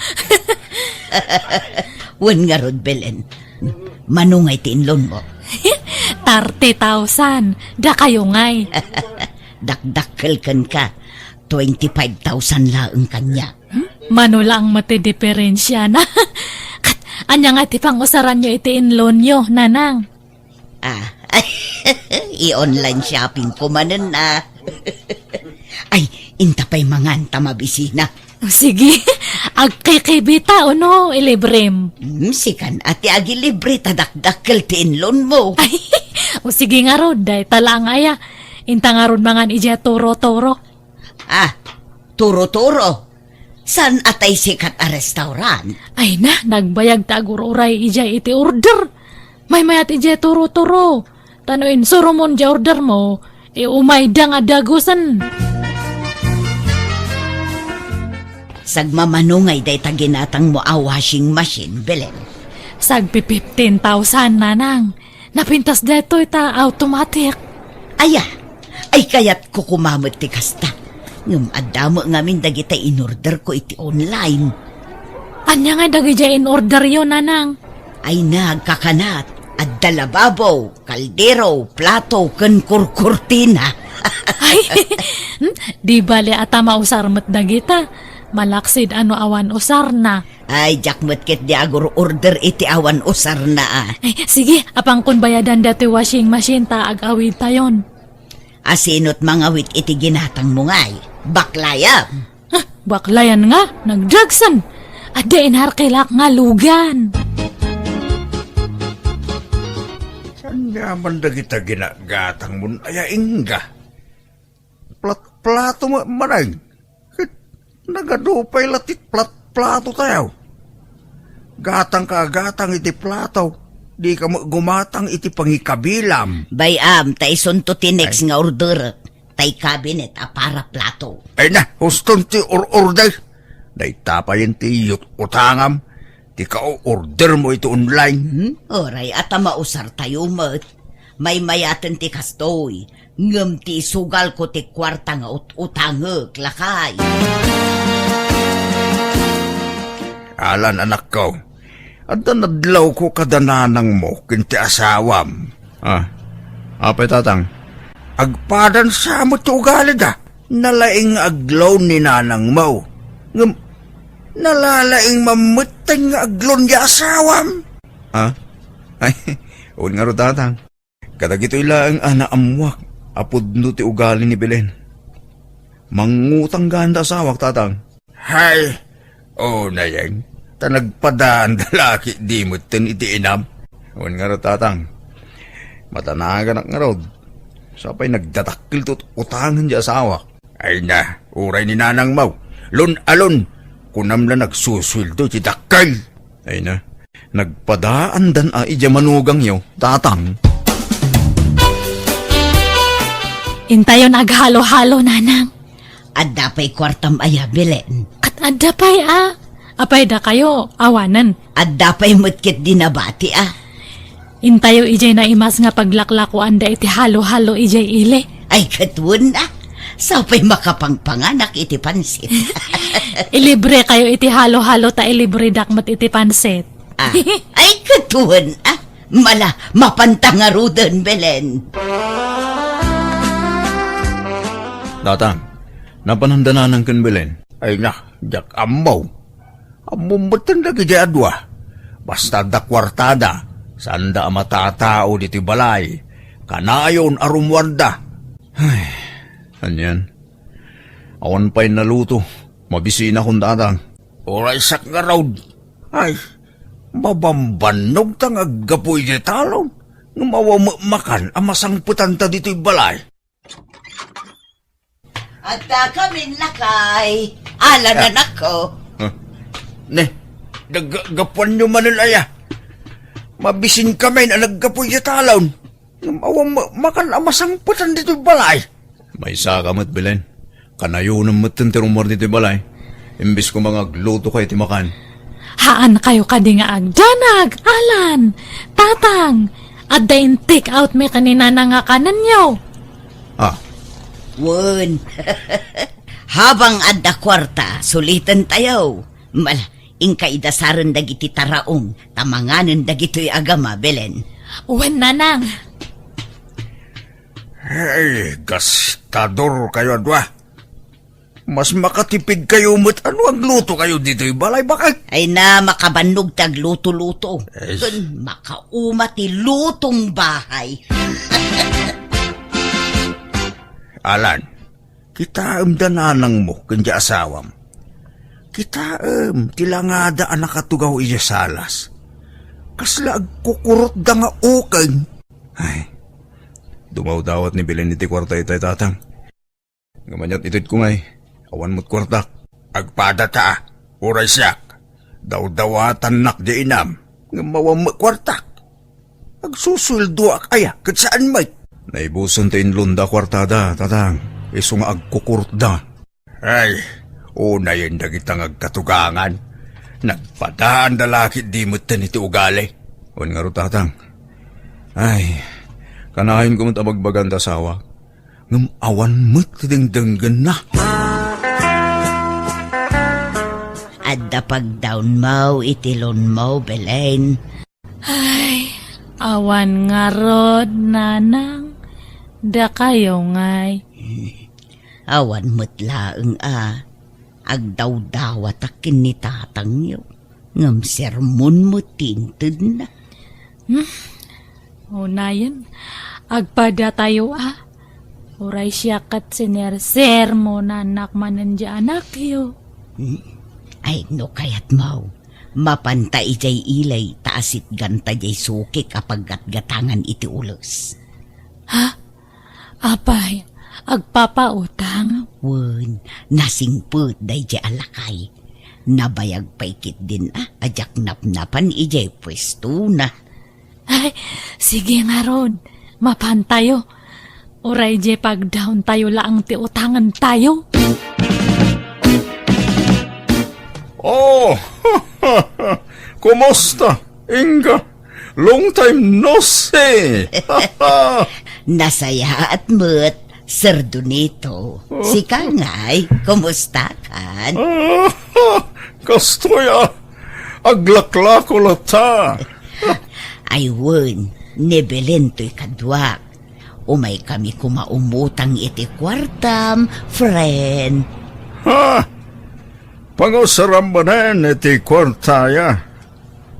Wan nga rod, Belen. Manungay tinlon mo. 30,000. Da kayo ngay. Dakdakkel kan ka. 25,000 laang kanya. Manula ang matidiferensya na. Anya nga ti pang usaran nyo iti inloan nyo, nanang. Ah, i-online shopping ko manan na. Ay, intapay manganta mabisina. Sige, agkikibita o no, ilibrem. Sikan, ati agi libre tadakdakkel ti inlon mo. Ay, o sige nga rod, day tala nga ya. Inta nga rod mangan ija toro-toro. Ah, turo-turo. San atay sikat a restaurant? Ay na, nagbayag tagururay ija iti order. May mayat ija toro-toro. Tanuin, surumon ja order mo, umay da nga dagusan. Sagmamanungay day taginatang mo a washing machine, Belen. Sagpi 15,000 nanang. Napintas deto ita automatic. Aya, ay kayat ko kumamot ti kasta. Ngam adamo ngamin dagita in-order ko iti online. Anya nga dagi in order yun nanang. Ay nagkakanat. At dalababo, kaldero, plato, ken kurkurtina. Ay, di bali ata mausar met dagita. Malaksid ano awan usar na. Ay, jakmet ket di agur order iti awan usar na ah. Ay, sige, apang kun bayadan dati washing machine ta ag-awid tayon. Asinot mangawit iti ginatang mungay. Baklayam. Baklayan nga, nagdragsan. Ada inharkilak nga lugan. Saan naman da kita ginagatang mo aya inga? Plato mo manay. Nagadupay latit plato tayo. Gatang ka gatang iti plato. Di ka mo gumatang iti pangikabilam. Bayam, ta isunto ti next nga order. Tay cabinet a para plato. Ay na, huston ti order. Day tapayin ti utangam. Di ka order mo ito online. Oray, at mausar tayo mat. May mayaten ti kastoy. Ngam ti sugal ko ti kwarta nga utangek lakay. Alan anak ko. At nadlaw ko kadananang mo kinti asawam. Apay tatang? Agpadan sa mo ti ugali da. Nalaing aglaw ni nanang mo. Ngam, nalalaing mamatay nga aglon ya asawam. Ay, un nga ro tatang. Kadagito ilaang anaamuak. Apod no ti ugali ni Belen. Mangutang ganda asawak tatang. Hay, na yan. Tanagpadaan dalaki di mo tin iti inam. Un nga ro tatang. Matanagan nga ro. Sapay nagdatakil to't utangan di asawak. Ay na, uray ni nanang mau. Lun-alun. Kunam na nagsuswildo ti dakal. Ay na, nagpadaan dan ija manugang yo, tatang. Intayon aghalo-halo nanang. Adda pa'y kwartam aya, Belen. At adda pa'y apay da kayo, awanan. Adda pa'y mutkit dinabati ah. Intayo ijay na imas nga paglaklakuan da iti halo-halo ijay ile. Ay katwon ah. Sapay makapangpanganak iti pansit. Ilibre kayo iti halo-halo ta ilibre dakmat iti pansit. Ay katwon ah. Mala, mapantangarudan, Belen. Tatang, napanandana ng Belen. Ay na, jak amaw. Amumbutan na gaya adwa. Basta da kwartada. Sanda matatao diti balay. Kanayon arumwarda. Ay, anyan. Awan pa'y naluto. Mabisina kong tatang. Oray sak nga raw. Ay, mabambanog tang aggapoy di talon. Makan amasang putanta dito'y balay. At kami lakay. Ala na nako. Ne, naggapuan nyo manilaya. Mabisin kami na naggapoy di talon. Makan amasang putan dito'y balay. May sakamat, Belen. Kanayo ng matantirumor dito'y balay. Imbis ko mga gluto kayo timakan. Haan kayo kadi nga agdanag, alan, tatang. At dain take out me kanina na nga kanan nyo. Won. Habang adda kwarta, sulitan tayo. Mala, ingkaidasaran dagiti taraong, tamanganan dagito'y agama, Belen. Uwan nanang. Hey, gastador kayo adwa. Mas makatipid kayo mo't ano ang luto kayo dito'y balay bakit? Ay na makabanog tag luto-luto. Yes. Dun makauma ti lutong bahay. Alan, kita dananang mo kanya asawam. Kita tilangada ang nakatugaw iya salas. Kasla agkukurot da nga ukay. Ay, dumaw-dawat ni Belen iti kwarta itay tatang. Ngamanyat itit ko ngay, awan mo't kwartak. Agpada ta, uray siyak. Daw-dawatan nak di inam, ngamawam mo kwartak. Agsusuldo ak aya, kat saan may? Naibusan ta inlunda kwartada, tatang. Iso nga agkukurot da. Ay, Una yun dagitang agkatugangan. Nagpadaan dalakit di mo iti ugali. On nga ro tatang. Ay, kanahin ko mo't abagbagan tasawa. Ngam awan mo't dingdanggan na. Adda pag-down mo, itilon mo, Belen. Ay, awan nga rod, nanang. Da kayo ngay. Awan mo't laeng agdaw-dawat akin ni tatang yo. Ngam sermon mo tinted na. Unayan, agpada tayo Uray siya kat sinerser mo na anak manan di anak yo. Ay no kayat mo. Mapantay jay ilay taasit ganta jay suki kapag gatgatangan iti ulos. Ha? Apay, agpapautang? Wen, nasingput day jay alakay. Nabayag paikit din ajak napnapan ijay pwesto na. Ay, sige nga ron. Mapantayo. Uray je pag down tayo laang ti utangan tayo. Oh, kumusta, Inga? Long time no see. Nasaya at mo't, Sir Donito. Si Kangay, kumusta kan? Kastoy aglaklako lata. Ay wen, nebelento'y kadwak. Umay kami kumaumutang iti kwartam, friend. Ha? Pangusarambanan iti kwartaya.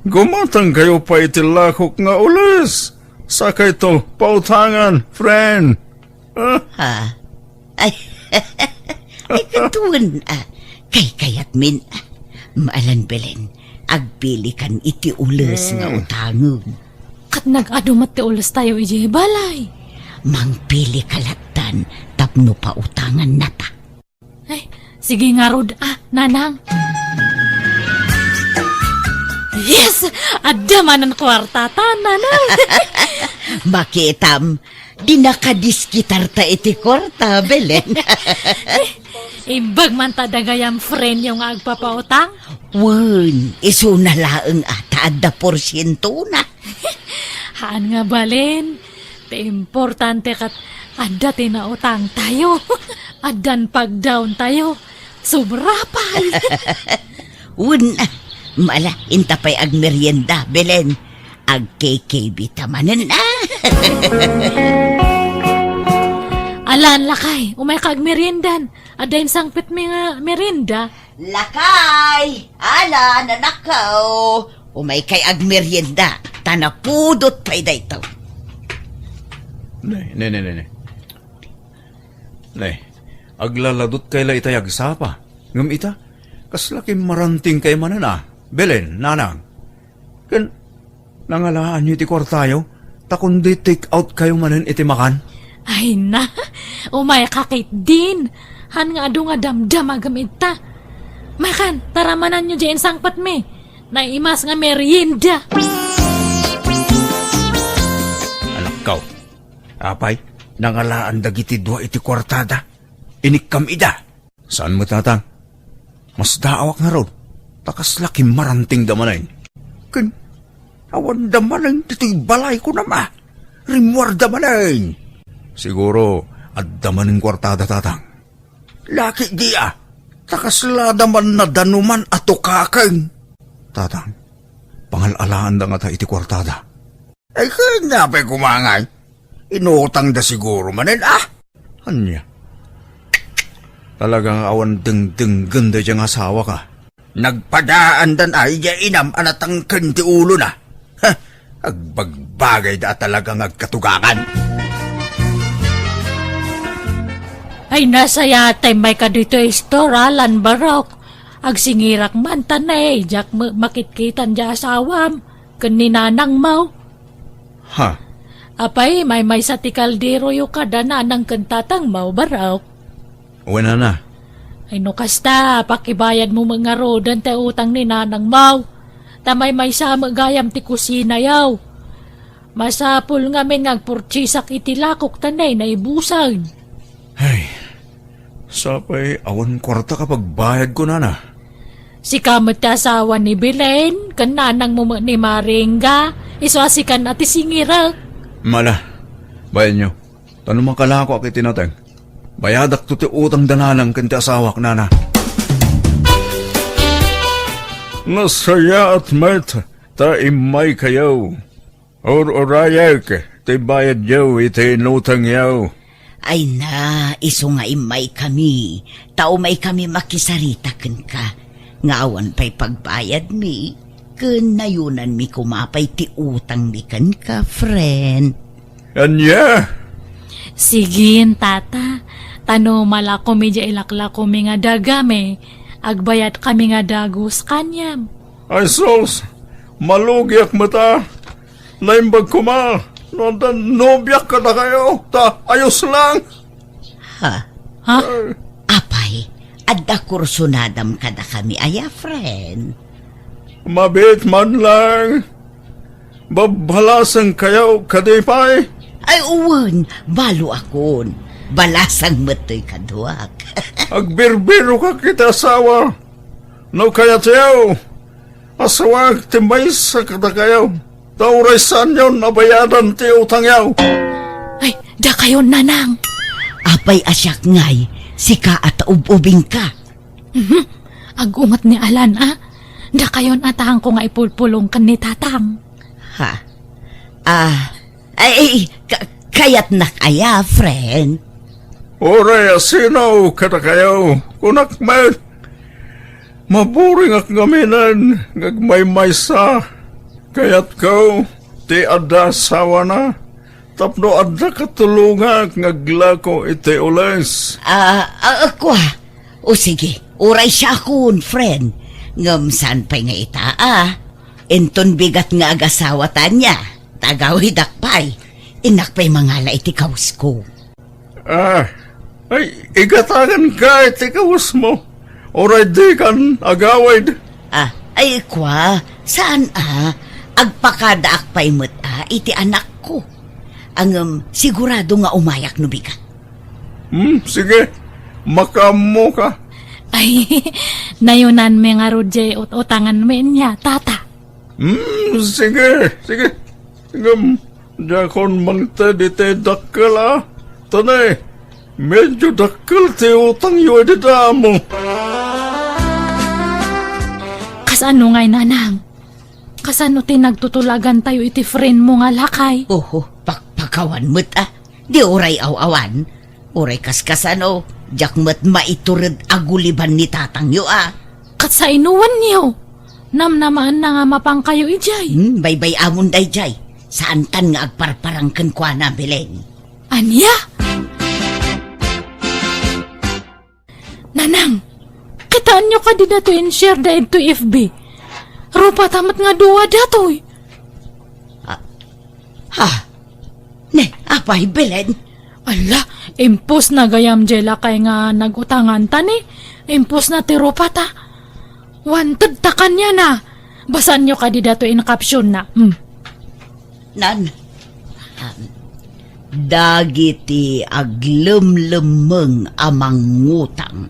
Gumatang kayo pa iti lakok nga ulis. Saka ito pautangan, friend. Ha? Ay, ay katuan kay kayat min. Maalan Belen, agpili kan iti ules nga utangon. Kat nag-adumat ti ulas tayo ije balay. Mangpili kalatan, tapno pa utangan nata. Ay, sige nga rod, nanang. Yes! Adda man ang kwartata, nanang. Makitam, di nakadiskitar ta iti kwarta, Belen. Ibag man tadagayam friend yung agpapautang. Wen, iso na laeng adda porsyento na. Haan nga balen. Te importante kat adda tinautang tayo. Addan pag-down tayo. Sobrapal. Wen, mala, intapay ag merienda, Belen. Ag KKB tamanen Alan lakay, umay kag merindan. Adain sangpit mi nga merinda. Lakay! Ala, nanakaw! Umay kay ag merienda. Tanapudot pa'y daytaw. Nay. Nay, aglaladot kay la itay agsapa. Ngam ita, kaslaking maranting kay manana. Belen, nanang. Kan, nangalaan nyo iti kwartayo, takundi take out kayo manan iti makan. Ay na, umay kakit din. Han nga adu nga damdam agamit ta. Makan, taramanan nyo dyan sangpat me. Naimas nga merienda. Anak kau, apay, nangalaan dagiti dua iti kwartada. Inikam ida. Saan mo tatang? Mas daawak nga ron. Takas laki maranting damanayin. Kin, awan damanayin dito'y balay ko na ma. Rimwar damanayin. Siguro, at damaning kwartada tatang. Laki dia. Takas la daman na danuman ato kakang. Tatang, pangalalaan da nga ta iti kwartada. Ay kanya pa'y kumangay. Inutang da siguro manin Anya? Talagang awan deng-deng ganda diyang asawa ka. Nagpadaan dan ay diya inam anatang kanti ulo na. Ha, agbagbagay da talagang agkatugangan. Ay nasa yatay may ka dito istoralan barok. Agsingirak man tanay, jak makitkitan di asawam. Kaninanang mau. Ha? Apay may sa tikaldero yung kada na ng kantatang mau barok. Wala na. Ay no kasta, pakibayad mo mga rodan te utang ni nanang mau. Tamay may sa magayam ti kusina yaw. Masapul nga men ngagpurchisak itilakok tanay na ibusag. Ay, Sapay, awan kwarta kapag bayad ko na. Si kamot ta asawa ni Belen, kan nanang mo ni Maringga, iswasikan ati singirak. Mala, bayan nyo. Tanong makalako akit tinateng. Bayadak to ti utang dananang kanti asawak nana. Nasaya at met, ta imay kayaw. Or-orayak, ti bayad yaw, iti inutang yaw. Ay na, iso nga imay kami. Tao may kami makisaritaken ka. Ngawan pa'y pagbayad mi. Kanayunan mi kumapay ti utang mi kan ka, friend. Anya? Sigin, tata. Tano mala ko medya ilakla ko nga dagame. Agbayat kami nga dagos kanyam. Ay sos, malugyak mata. Naimbag ko ma. Nobyak ka na kayo. Ta, ayos lang. Ha? Ha? Apay, adda kursunadam kada kami, aya, friend. Mabit man lang. Babalasan kayo kadipay. Ay, uwan, balo akon. Balasang matoy kaduak. Agbirbiro ka kita asawa. No kaya tiyaw. Asawag timay sa kada kayo. Tauray saan yun nabayadan ti utang yaw. Ay, da kayo nanang. Apay asyak ngay, sika at ububing ka. Agungat ni Alan, ah. Da kayon atahang ko nga ipulpulong kan ni tatang. Ha? Kayat na kaya, friend. Oray asinaw kada kayo. Kunak man. Maburing ak gaminan. Ngagmay-may sa. Kaya't ko, ti adda sawa na. Tapno adda katulungak ngaglako iti ules. Ako O sige, uray siya akon, friend. Ngamsan pa'y nga ita, Enton bigat nga agasawa tanya. Tagawid akpay. Inak pa'y mangala iti kaus ko. Ay, igatagan ka iti kaus mo. Oray di kan agawid. Ay kwa, saan agpakada akpay mo't iti anak ko. Ang sigurado nga umayak no bigat. Sige, makamo ka. Ay, nayunan me nga rodje utangan me niya, tata. Sige. Jakon mangta di te dakkel Tanay, medyo dakkel ti utang yu edita mo. Kasano ngay nanang? Kasano ti nagtutulagan tayo iti friend mo nga lakay? Oho, pakawan mo't Di uray awawan. Uray kaskasano, jak mo't maiturid aguliban ni tatang yu Kat sa inuwan niyo. Namnamaan na nga mapang kayo ijay. Baybay amon day jay. Saan tan nga agparparangkan kwa na Belen? Anya? Nanang, kitaan nyo ka di dato in share da to FB. Rupa tamat nga duwa datoy. Ne, apay Belen? Ala, impos na gayam jela kay nga nagutangan ta ni. Impos na ti rupa ta. Wanted ta kanya na. Basan nyo ka di dato in caption na. Nan, dagiti aglumlumeng amang ngutang.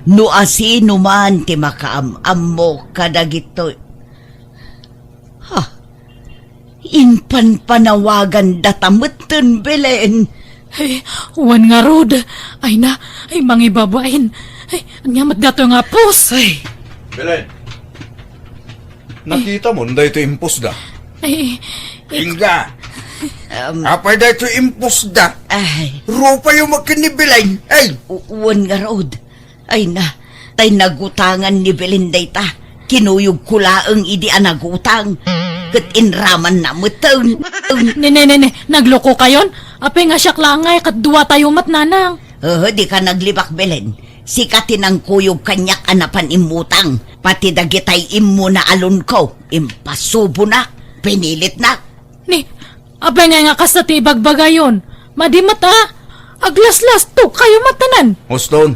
No asino man ti makaamam mo kadagito. Inpan panawagan datameten Belen. Ay, wan nga rod. Ay na, ay mangibabain. Ay, anyamat dato nga pos. Ay, Belen, nakita mo na ito impos da. ay, Inga, apay da ito impos da. Ay, Rupa yung magkinibilay. Ay, uwan nga rod. Ay na, tay nagutangan ni Belen day ta. Kinuyog kulaang idi nagutang. Kat inraman na mutang. nene, nagloko kayon? Apay nga siyak langay kat duwa tayo mat nanang. Di ka naglibak Belen. Sikatin ang kuyog kanyak anapan imutang. Pati dagitay immo na alon ko. Impasubo na. Pinilit na. Ni, apay nga kasta ti ibagbagayon. Madimat Aglaslas to kayo matanan. Hoston,